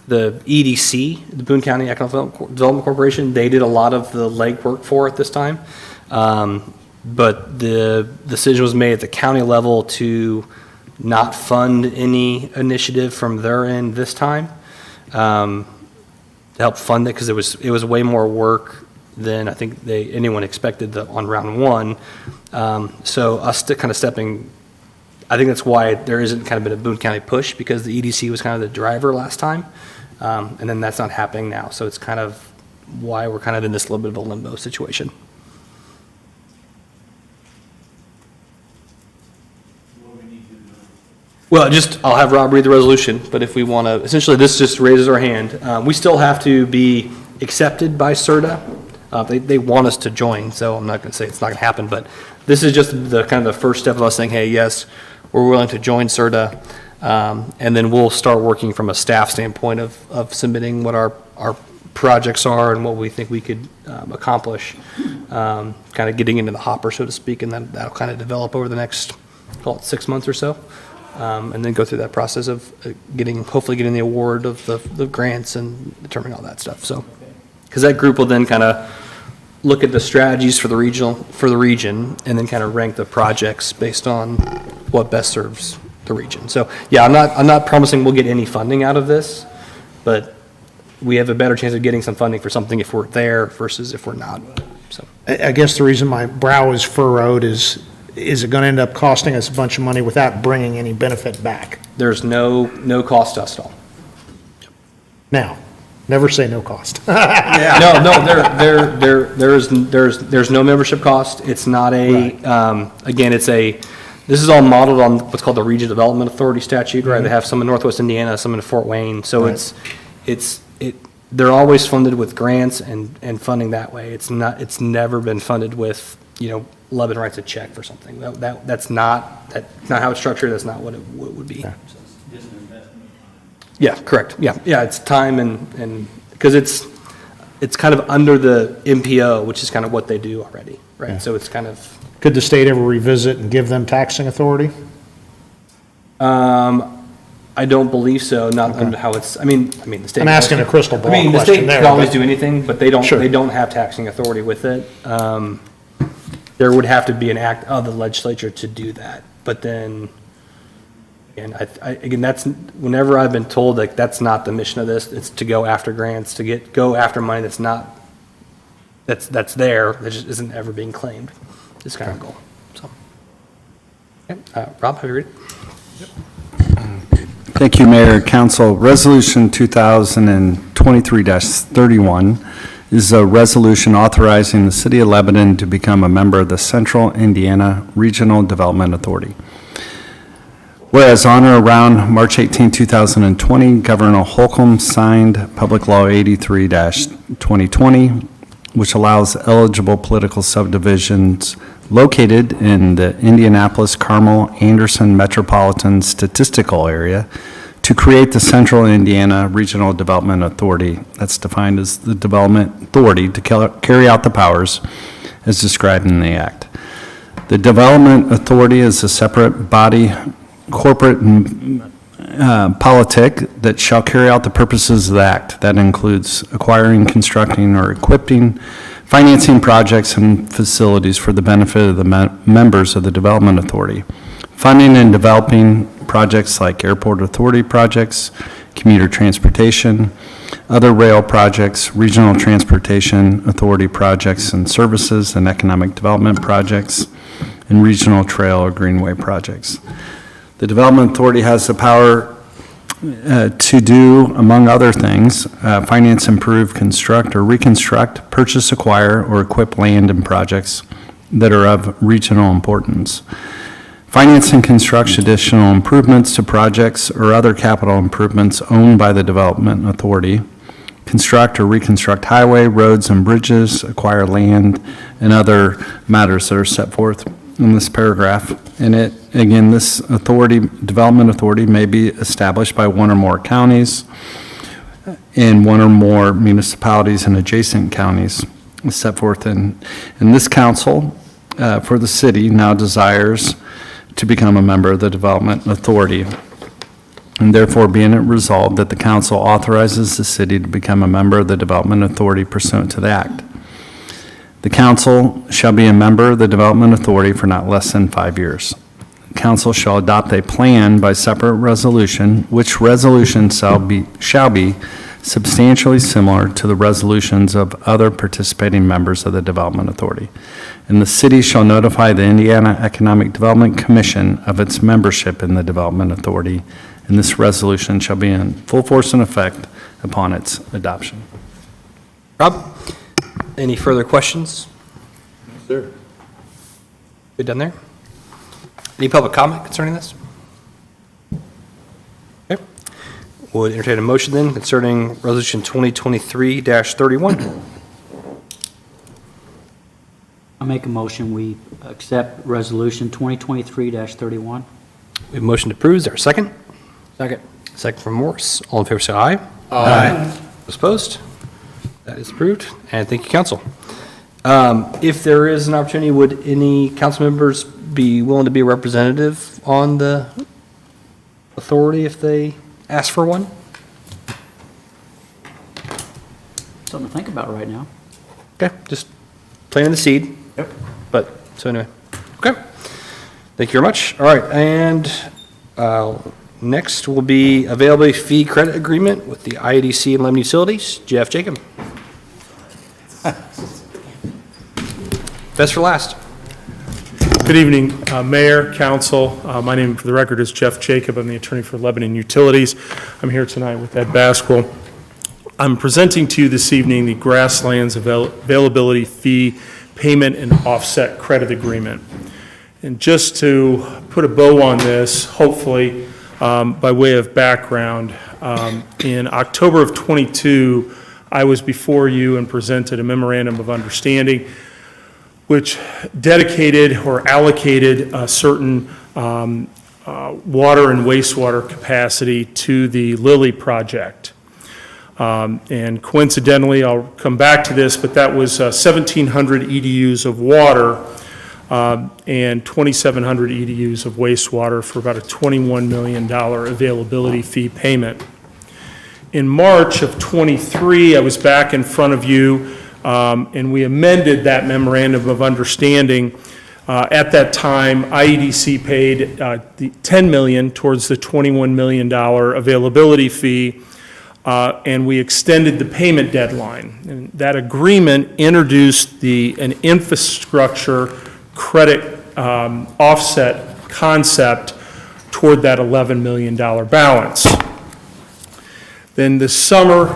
EDC, the Boone County Economic Development Corporation, they did a lot of the legwork for it this time. But the decision was made at the county level to not fund any initiative from their end this time, to help fund it, because it was way more work than I think anyone expected on round one. So us kind of stepping, I think that's why there isn't kind of been a Boone County push, because the EDC was kind of the driver last time. And then that's not happening now. So it's kind of why we're kind of in this little bit of a limbo situation. Well, I'll have Rob read the resolution, but if we want to, essentially this just raises our hand. We still have to be accepted by CERTA. They want us to join, so I'm not going to say it's not going to happen, but this is just the kind of the first step of us saying, hey, yes, we're willing to join CERTA. And then we'll start working from a staff standpoint of submitting what our projects are and what we think we could accomplish, kind of getting into the hopper, so to speak, and then that'll kind of develop over the next, call it 6 months or so, and then go through that process of hopefully getting the award of the grants and determining all that stuff. So, because that group will then kind of look at the strategies for the region, and then kind of rank the projects based on what best serves the region. So yeah, I'm not promising we'll get any funding out of this, but we have a better chance of getting some funding for something if we're there versus if we're not. So I guess the reason my brow is furrowed is it going to end up costing us a bunch of money without bringing any benefit back? there's no cost to us at all. Now, never say no cost. There's no membership cost. It's not again, this is all modeled on what's called the Region Development Authority statute, right? They have some in Northwest Indiana, some in Fort Wayne. So they're always funded with grants and funding that way. It's never been funded with, Lebanon writes a check for something. That's not how it's structured. That's not what it would be. Yeah, correct. Yeah, it's time and because it's kind of under the MPO, which is kind of what they do already, right? Yeah. So it's kind of. Could the state ever revisit and give them taxing authority? I don't believe so. Not under how it's. I mean, the state. I'm asking a crystal ball the question state there, can always but- do anything, but they don't. Sure. They don't have taxing authority with it. There would have to be an act of the legislature to do that. But then, again, that's whenever I've been told like that's not the mission of this. It's to go after grants, to go after money that's not. That's there. That just isn't ever being claimed. This kind of goal. So, okay. Rob, have you read it? Thank you, Mayor and Council. Resolution 2023-31 is a resolution authorizing the City of Lebanon to become a member of the Central Indiana Regional Development Authority. Whereas on or around March 18, 2020, Governor Holcomb signed Public Law 83-2020, which allows eligible political subdivisions located in the Indianapolis-Carmel-Anderson Metropolitan Statistical Area to create the Central Indiana Regional Development Authority. That's defined as the development authority to carry out the powers as described in the Act. The Development Authority is a separate body, corporate and politic, that shall carry out the purposes of the Act. That includes acquiring, constructing, or equipping, financing projects and facilities for the benefit of the members of the Development Authority, funding and developing projects like airport authority projects, commuter transportation, other rail projects, regional transportation authority projects and services, and economic development projects, and regional trail or greenway projects. The Development Authority has the power to do, among other things, finance, improve, construct, or reconstruct, purchase, acquire, or equip land and projects that are of regional importance. Finance and construct additional improvements to projects or other capital improvements owned by the Development Authority. Construct or reconstruct highway, roads, and bridges, acquire land, and other matters that are set forth in this paragraph. And again, this authority, Development Authority, may be established by one or more counties and one or more municipalities and adjacent counties set forth in this council for the city now desires to become a member of the Development Authority. And therefore, being it resolved that the council authorizes the city to become a member of the Development Authority pursuant to the Act. The council shall be a member of the Development Authority for not less than 5 years. The council shall adopt a plan by separate resolution, which resolution shall be substantially similar to the resolutions of other participating members of the Development Authority. And the city shall notify the Indiana Economic Development Commission of its membership in the Development Authority, and this resolution shall be in full force and effect upon its adoption. Rob, any further questions? Sir. Good done there? Any public comment concerning this? Okay. Would entertain a motion then concerning Resolution 2023-31. I make a motion, we accept Resolution 2023-31. We have a motion to approve. Is there a second? Second. Second from Morse. All in favor, say aye. Aye. Those opposed? That is approved, and thank you, council. If there is an opportunity, would any council members be willing to be a representative on the authority if they ask for one? Something to think about right now. Okay, just planting the seed. Yep. But, so anyway, okay. Thank you very much. All right, and next will be availability fee credit agreement with the IEDC and Lebanon Utilities. Jeff Jacob. Best for last. Good evening, Mayor, Council. My name, for the record, is Jeff Jacob. I'm the attorney for Lebanon Utilities. I'm here tonight with Ed Basquill. I'm presenting to you this evening the Grasslands Availability Fee Payment and Offset Credit Agreement. And just to put a bow on this, hopefully, by way of background, in October of '22, I was before you and presented a memorandum of understanding which dedicated or allocated a certain water and wastewater capacity to the Lilly project. And coincidentally, I'll come back to this, but that was 1,700 EDUs of water and 2,700 EDUs of wastewater for about a $21 million availability fee payment. In March of '23, I was back in front of you, and we amended that memorandum of understanding. At that time, IEDC paid the $10 million towards the $21 million availability fee, and we extended the payment deadline. And that agreement introduced an infrastructure credit offset concept toward that $11 million balance. Then this summer,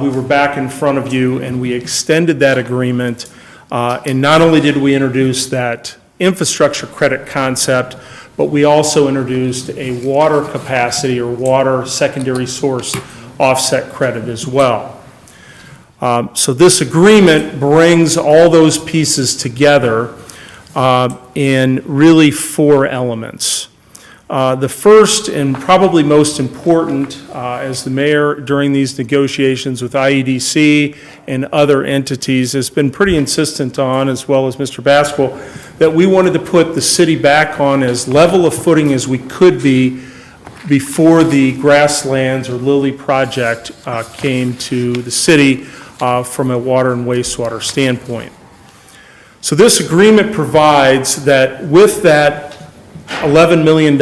we were back in front of you and we extended that agreement. And not only did we introduce that infrastructure credit concept, but we also introduced a water capacity or water secondary source offset credit as well. So this agreement brings all those pieces together in really 4 elements. The first and probably most important, as the mayor during these negotiations with IEDC and other entities has been pretty insistent on, as well as Mr. Baskel, that we wanted to put the city back on as level of footing as we could be before the Grasslands or Lilly project came to the city from a water and wastewater standpoint. So this agreement provides that with that $11 million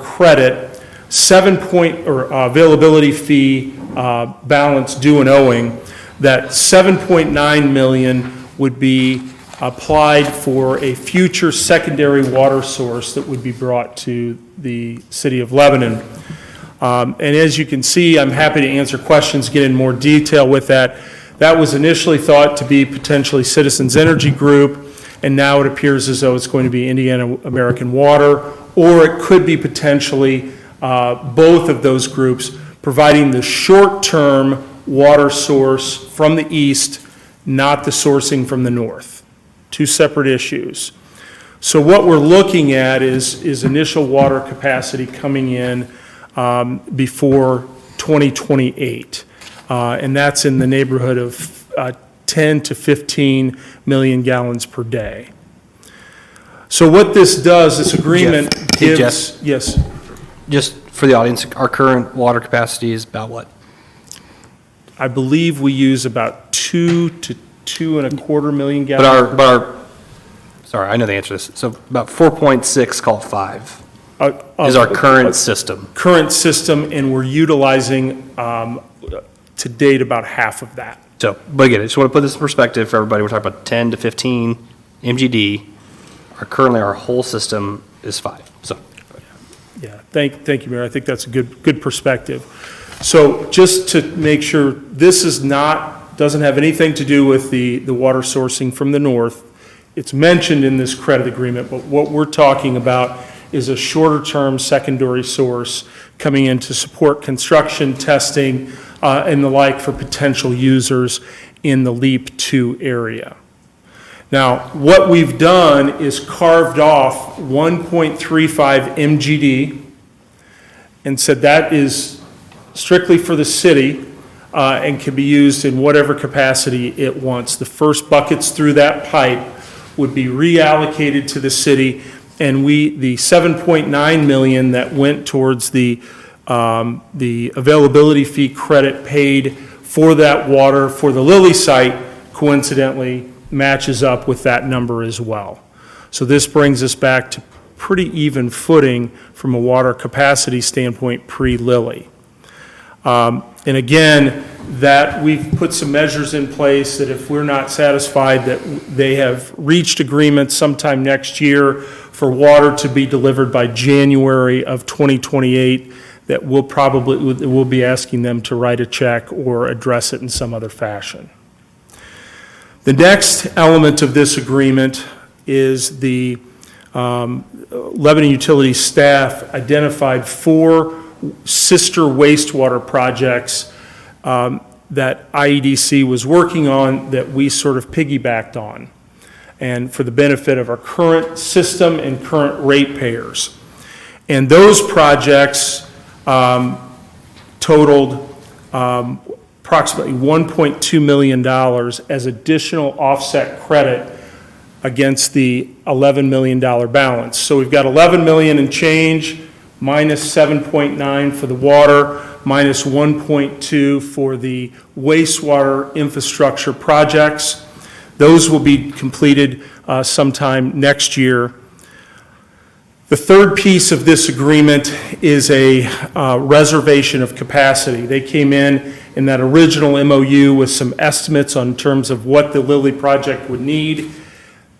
credit, availability fee balance due and owing, that $7.9 million would be applied for a future secondary water source that would be brought to the city of Lebanon. And as you can see, I'm happy to answer questions, get in more detail with that. That was initially thought to be potentially Citizens Energy Group, and now it appears as though it's going to be Indiana American Water, or it could be potentially both of those groups providing the short-term water source from the east, not the sourcing from the north. 2 separate issues. So what we're looking at is initial water capacity coming in before 2028. And that's in the neighborhood of 10 to 15 million gallons per day. So what this does, this agreement Hey, gives... Jeff. Yes. Just for the audience, our current water capacity is about what? I believe we use about 2 to 2.25 million gallons. Sorry, I know the answer to this. So about 4.6, call it 5, is our current system. Current system, and we're utilizing to date about half of that. So, but again, I just want to put this in perspective for everybody. We're talking about 10 to 15 MGD. Currently, our whole system is 5. So, Yeah, thank you, Mayor. I think that's a good perspective. So just to make sure, this doesn't have anything to do with the water sourcing from the north. It's mentioned in this credit agreement, but what we're talking about is a shorter-term secondary source coming in to support construction, testing, and the like for potential users in the LEAP 2 area. Now, what we've done is carved off 1.35 MGD and said that is strictly for the city and can be used in whatever capacity it wants. The first buckets through that pipe would be reallocated to the city, and the 7.9 million that went towards the availability fee credit paid for that water for the Lilly site coincidentally matches up with that number as well. So this brings us back to pretty even footing from a water capacity standpoint pre-Lilly. And again, that we've put some measures in place that if we're not satisfied that they have reached agreement sometime next year for water to be delivered by January of 2028, that we'll be asking them to write a check or address it in some other fashion. The next element of this agreement is the Lebanon Utilities staff identified 4 sister wastewater projects that IEDC was working on that we sort of piggybacked on, and for the benefit of our current system and current ratepayers. And those projects totaled approximately $1.2 million as additional offset credit against the $11 million balance. So we've got $11 million and change, minus 7.9 for the water, minus 1.2 for the wastewater infrastructure projects. Those will be completed sometime next year. The third piece of this agreement is a reservation of capacity. They came in that original MOU with some estimates on terms of what the Lilly project would need.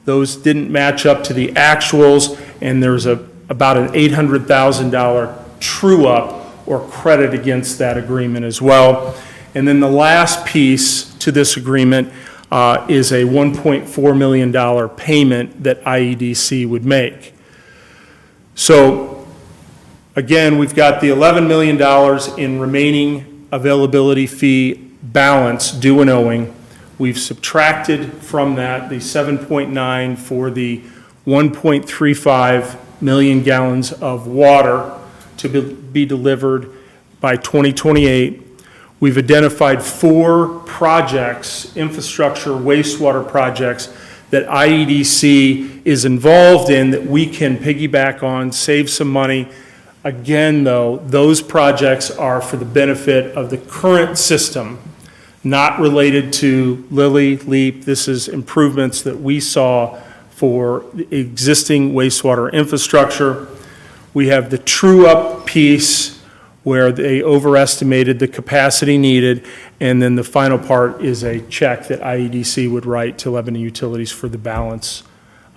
Those didn't match up to the actuals, and there's about an $800,000 true-up or credit against that agreement as well. And then the last piece to this agreement is a $1.4 million payment that IEDC would make. So, again, we've got the $11 million in remaining availability fee balance due and owing. We've subtracted from that the 7.9 for the 1.35 million gallons of water to be delivered by 2028. We've identified 4 projects, infrastructure, wastewater projects, that IEDC is involved in that we can piggyback on, save some money. Again, though, those projects are for the benefit of the current system, not related to Lilly, LEAP. This is improvements that we saw for the existing wastewater infrastructure. We have the true-up piece where they overestimated the capacity needed, and then the final part is a check that IEDC would write to Lebanon Utilities for the balance,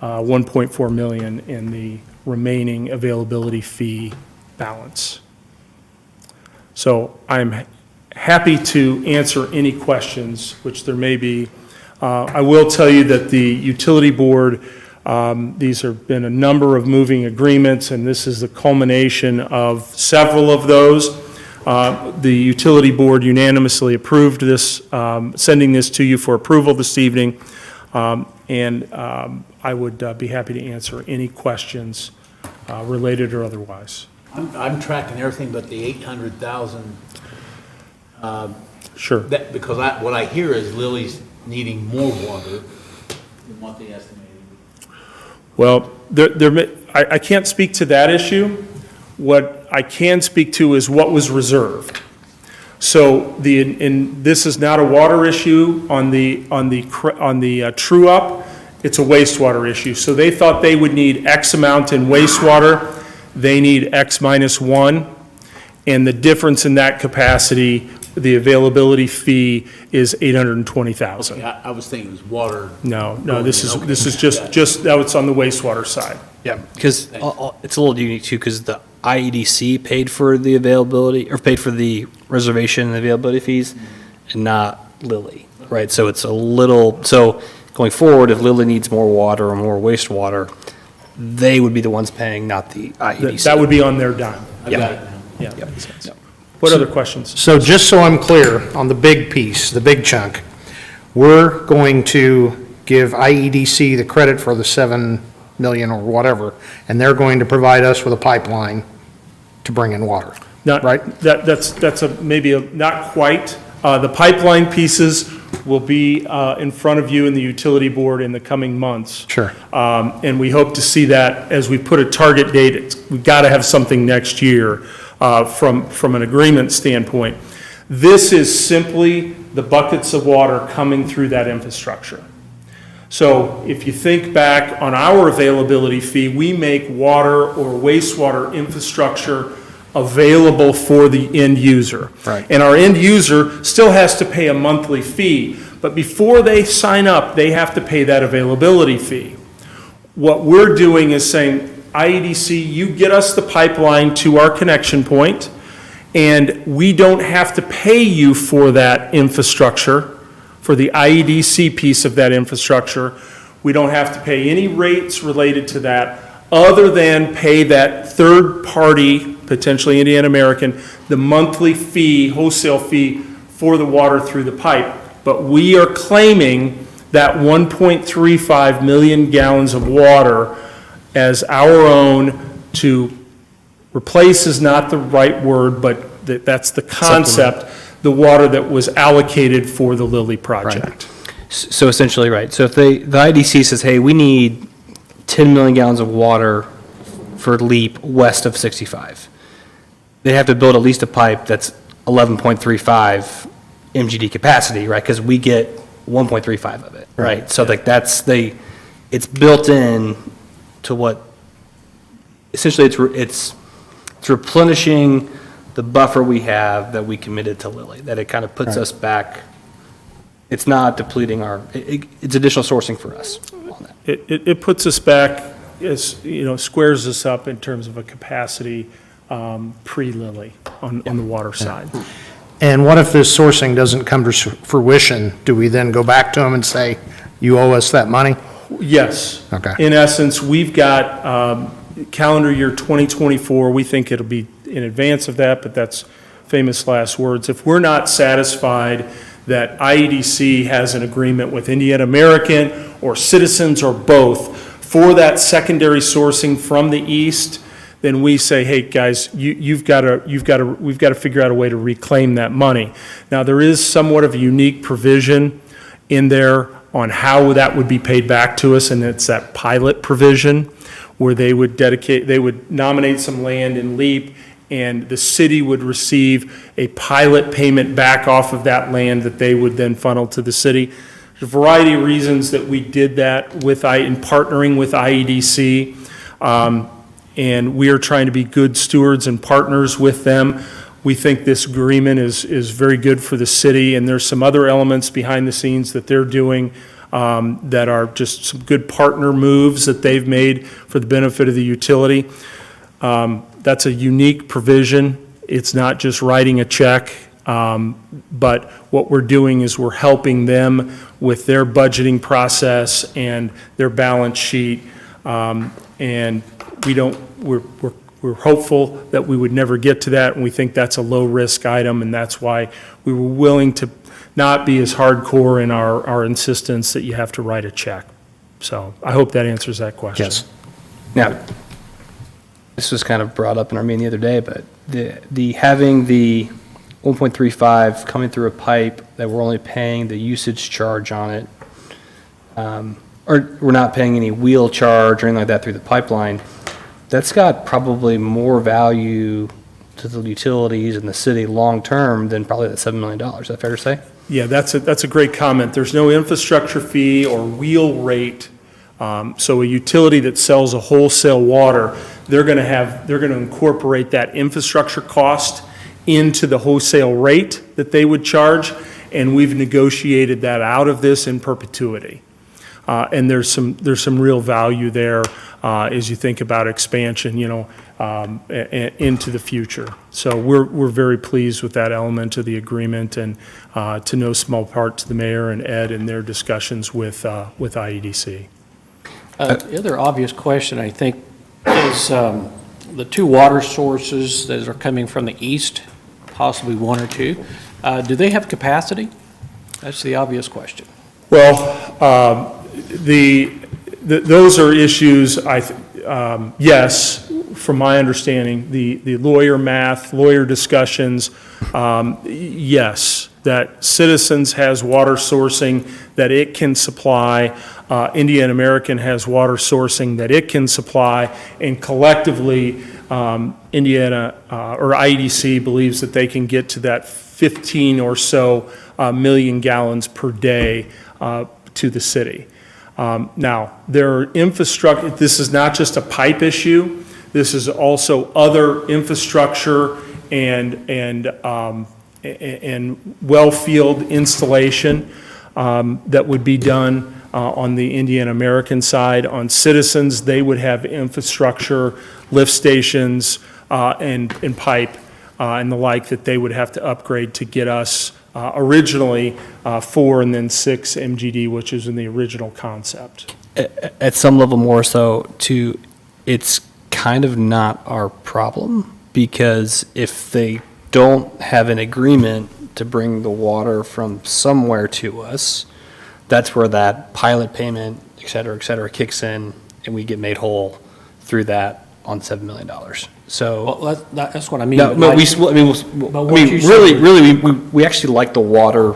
1.4 million in the remaining availability fee balance. So I'm happy to answer any questions, which there may be. I will tell you that the utility board, these have been a number of moving agreements, and this is the culmination of several of those. The utility board unanimously approved this, sending this to you for approval this evening, and I would be happy to answer any questions related or otherwise. I'm tracking everything but the 800,000. Sure. Because what I hear is Lily's needing more water than what they estimated. Well, I can't speak to that issue. What I can speak to is what was reserved. So this is not a water issue on the true up. It's a wastewater issue. So they thought they would need X amount in wastewater. They need X minus 1, and the difference in that capacity, the availability fee is 820,000. I was thinking it was water. No, this is just that was on the wastewater side. Yeah, because it's a little unique too, because the IEDC paid for the availability, or paid for the reservation and availability fees, and not Lilly, right? So it's a little, so going forward, if Lilly needs more water or more wastewater, they would be the ones paying, not the IEDC. That would be on their dime. I got it now. Yeah. What other questions? So just so I'm clear on the big piece, the big chunk, we're going to give IEDC the credit for the 7 million or whatever, and they're going to provide us with a pipeline to bring in water. Right? That's not quite. The pipeline pieces will be in front of you in the utility board in the coming months. Sure. And we hope to see that as we put a target date. We've got to have something next year from an agreement standpoint. This is simply the buckets of water coming through that infrastructure. So if you think back on our availability fee, we make water or wastewater infrastructure available for the end user. Right. And our end user still has to pay a monthly fee, but before they sign up, they have to pay that availability fee. What we're doing is saying, IEDC, you get us the pipeline to our connection point, and we don't have to pay you for that infrastructure, for the IEDC piece of that infrastructure. We don't have to pay any rates related to that other than pay that third party, potentially Indiana American, the monthly fee, wholesale fee for the water through the pipe. But we are claiming that 1.35 million gallons of water as our own. To replace is not the right word, but that's the concept, the water that was allocated for the Lilly project. So essentially, right, so if the IDC says, hey, we need 10 million gallons of water for LEAP west of 65, they have to build at least a pipe that's 11.35 MGD capacity, right? Because we get 1.35 of it, right? So like it's built in to what, essentially it's replenishing the buffer we have that we committed to Lilly, that it kind of puts us back. It's not depleting it's additional sourcing for us on that. It puts us back, squares us up in terms of a capacity pre-Lilly on the water side. And what if this sourcing doesn't come to fruition? Do we then go back to them and say, you owe us that money? Yes. Okay. In essence, we've got calendar year 2024, we think it'll be in advance of that, but that's famous last words. If we're not satisfied that IEDC has an agreement with Indiana American or Citizens or both for that secondary sourcing from the east, then we say, hey, guys, we've got to figure out a way to reclaim that money. Now, there is somewhat of a unique provision in there on how that would be paid back to us, and it's that pilot provision where they would nominate some land in LEAP, and the city would receive a pilot payment back off of that land that they would then funnel to the city. There's a variety of reasons that we did that in partnering with IEDC. And we are trying to be good stewards and partners with them. We think this agreement is very good for the city, and there's some other elements behind the scenes that they're doing that are just some good partner moves that they've made for the benefit of the utility. That's a unique provision. It's not just writing a check, but what we're doing is we're helping them with their budgeting process and their balance sheet, and we're hopeful that we would never get to that, and we think that's a low-risk item, and that's why we were willing to not be as hardcore in our insistence that you have to write a check. So I hope that answers that question. Yes. Now, this was kind of brought up in our meeting the other day, but the having the 1.35 coming through a pipe that we're only paying the usage charge on it, or we're not paying any wheel charge or anything like that through the pipeline, that's got probably more value to the utilities and the city long-term than probably that $7 million. Is that fair to say? Yeah, that's a great comment. There's no infrastructure fee or wheel rate. So a utility that sells a wholesale water, they're going to incorporate that infrastructure cost into the wholesale rate that they would charge, and we've negotiated that out of this in perpetuity. And there's some real value there as you think about expansion, into the future. So we're very pleased with that element of the agreement, and to no small part to the mayor and Ed in their discussions with IEDC. The other obvious question, I think, is the two water sources that are coming from the east, possibly one or two, do they have capacity? That's the obvious question. Well, those are issues, yes, from my understanding, the lawyer discussions, yes, that Citizens has water sourcing that it can supply, Indiana American has water sourcing that it can supply, and collectively, Indiana, or IEDC believes that they can get to that 15 or so million gallons per day to the city. Now, there are infrastructure, this is not just a pipe issue, this is also other infrastructure and well field installation that would be done on the Indiana American side. On Citizens, they would have infrastructure, lift stations, and pipe and the like that they would have to upgrade to get us originally 4 and then 6 MGD, which is in the original concept. At some level more so, it's kind of not our problem, because if they don't have an agreement to bring the water from somewhere to us, that's where that pilot payment, et cetera, kicks in, and we get made whole through that on $7 million. So Well, that's what I mean. no, but really, we actually like the water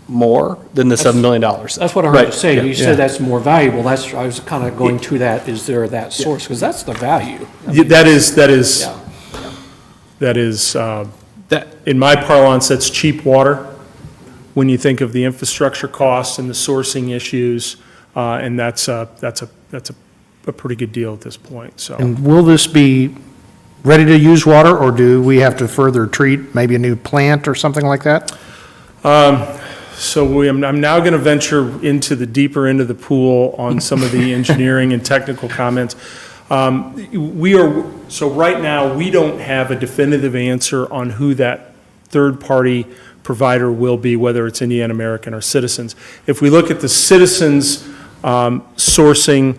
more than the $7 million. That's what I heard you say. You said that's more valuable. I was kind of going to that. Is there that source? Because that's the value. I mean, That is, in my parlance, that's cheap water when you think of the infrastructure costs and the sourcing issues, and that's a pretty good deal at this point, so. And will this be ready-to-use water, or do we have to further treat maybe a new plant or something like that? So I'm now going to venture into the deeper end of the pool on some of the engineering and technical comments. So right now, we don't have a definitive answer on who that third-party provider will be, whether it's Indiana American or Citizens. If we look at the Citizens sourcing,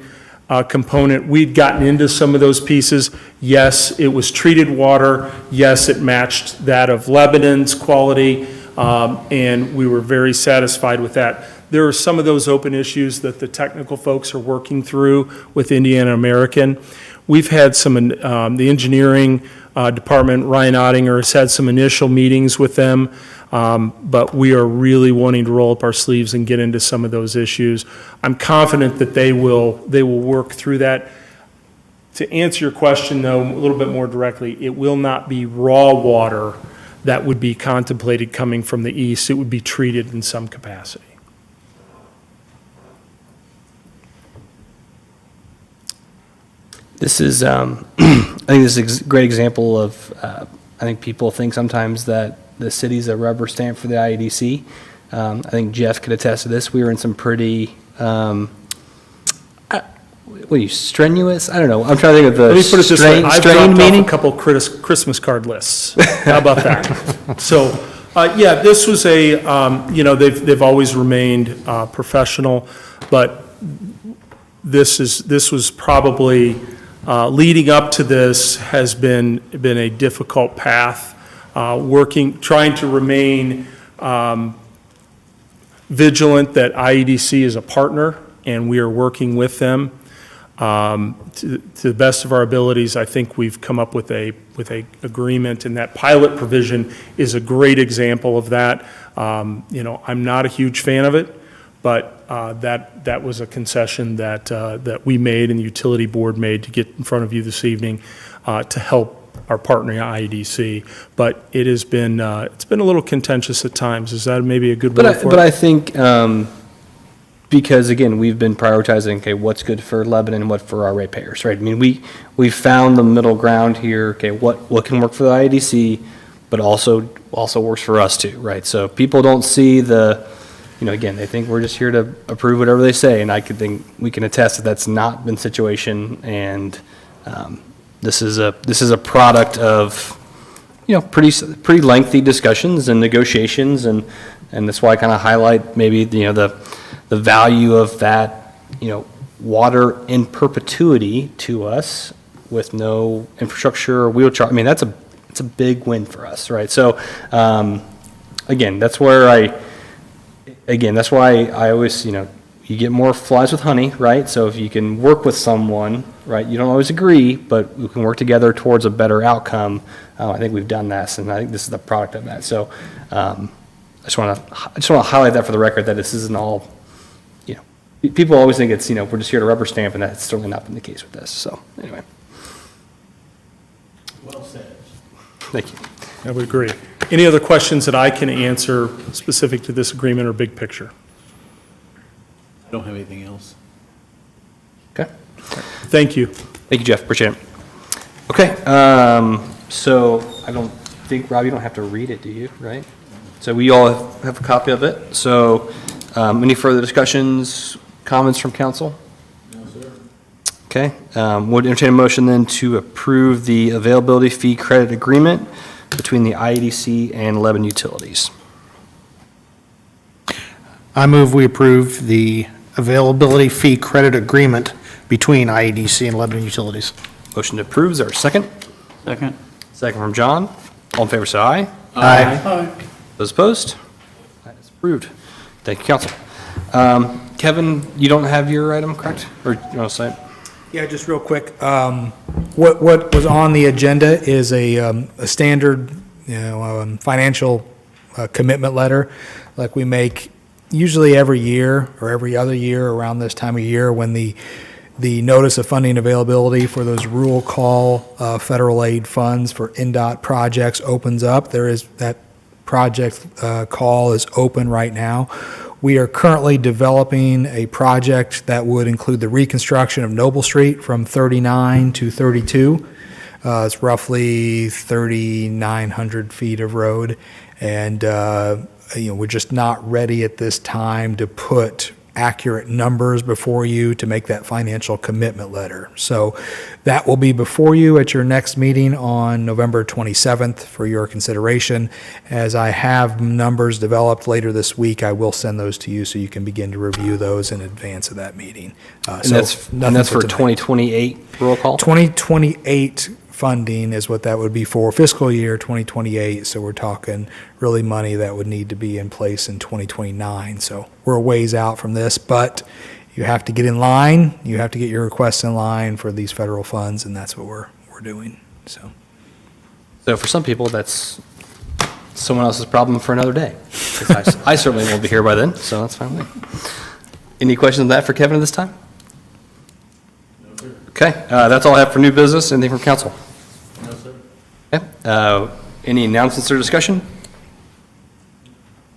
component. We'd gotten into some of those pieces. Yes, it was treated water. Yes, it matched that of Lebanon's quality, and we were very satisfied with that. There are some of those open issues that the technical folks are working through with Indiana American. We've had some, the engineering department, Ryan Ottinger, has had some initial meetings with them, but we are really wanting to roll up our sleeves and get into some of those issues. I'm confident that they will work through that. To answer your question, though, a little bit more directly, it will not be raw water that would be contemplated coming from the east. It would be treated in some capacity. This is, I think this is a great example of, I think people think sometimes that the city's a rubber stamp for the IEDC. I think Jeff could attest to this. We were in some pretty, what are you, strenuous? I don't know. I'm trying to think of the Let me put it this way. I've strained dropped off meaning. a couple Christmas card lists. How about that? So, yeah, this was a, they've always remained professional, but this was probably, leading up to this has been a difficult path. Trying to remain vigilant that IEDC is a partner, and we are working with them. To the best of our abilities, I think we've come up with a agreement, and that pilot provision is a great example of that. I'm not a huge fan of it, but that was a concession that we made and the utility board made to get in front of you this evening to help our partner IEDC. But it has been it's been a little contentious at times. Is that maybe a good word for it? But I think because again, we've been prioritizing, okay, what's good for Lebanon and what for our ratepayers, right? I mean, we found the middle ground here. Okay, what can work for the IEDC, but also works for us too, right? So people don't see again, they think we're just here to approve whatever they say, and I could think we can attest that that's not been the situation, and this is a product of pretty lengthy discussions and negotiations, and that's why I kind of highlight maybe the value of that water in perpetuity to us with no infrastructure or wheel charge. I mean, it's a big win for us, right? So again, that's why I always, you get more flies with honey, right? So if you can work with someone, right, you don't always agree, but we can work together towards a better outcome. I think we've done this, and I think this is the product of that. So I just want to highlight that for the record, that this isn't all, people always think it's, we're just here to rubber stamp, and that's certainly not been the case with this. So anyway. Well said. Thank you. I would agree. Any other questions that I can answer specific to this agreement or big picture? I don't have anything else. Okay. Thank you. Thank you, Jeff. Appreciate it. Okay. So I don't think, Rob, you don't have to read it, do you? Right? So we all have a copy of it. So any further discussions, comments from council? No, sir. Okay. Would entertain a motion then to approve the availability fee credit agreement between the IEDC and Lebanon Utilities. I move we approve the availability fee credit agreement between IEDC and Lebanon Utilities. Motion to approve. Is there a second? Second. Second from John. All in favor, say aye. Aye. Those opposed? That is approved. Thank you, council. Kevin, you don't have your item, correct? Or you want to say it? Yeah, just real quick. What was on the agenda is a standard, financial commitment letter like we make usually every year or every other year around this time of year when the notice of funding availability for those rural call federal aid funds for NDOT projects opens up. That project call is open right now. We are currently developing a project that would include the reconstruction of Noble Street from 39 to 32. It's roughly 3,900 feet of road, and we're just not ready at this time to put accurate numbers before you to make that financial commitment letter. So that will be before you at your next meeting on November 27th for your consideration. As I have numbers developed later this week, I will send those to you so you can begin to review those in advance of that meeting. And that's for 2028 roll call? 2028 funding is what that would be for fiscal year 2028. So we're talking really money that would need to be in place in 2029. So we're a ways out from this, but you have to get in line. You have to get your requests in line for these federal funds, and that's what we're doing. So So for some people, that's someone else's problem for another day. 'Cause I certainly won't be here by then, so that's fine with me. Any questions on that for Kevin at this time? Okay, that's all I have for new business. Anything from council? No, sir. Okay, any announcements or discussion?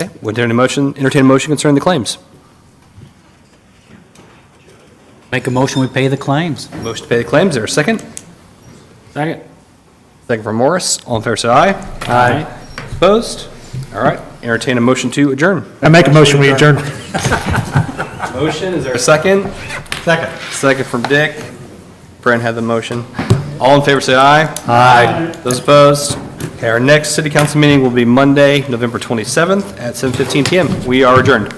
Okay, would entertain a motion concerning the claims. Make a motion, we pay the claims. Motion to pay the claims, is there a second? Second. Second from Morris. All in favor, say aye. Aye. Opposed? All right, entertain a motion to adjourn. I make a motion, we adjourn. Motion, is there a second? Second. Second from Dick. Brent had the motion. All in favor, say aye. Aye. Those opposed? Okay, our next city council meeting will be Monday, November 27th at 7:15 PM. We are adjourned.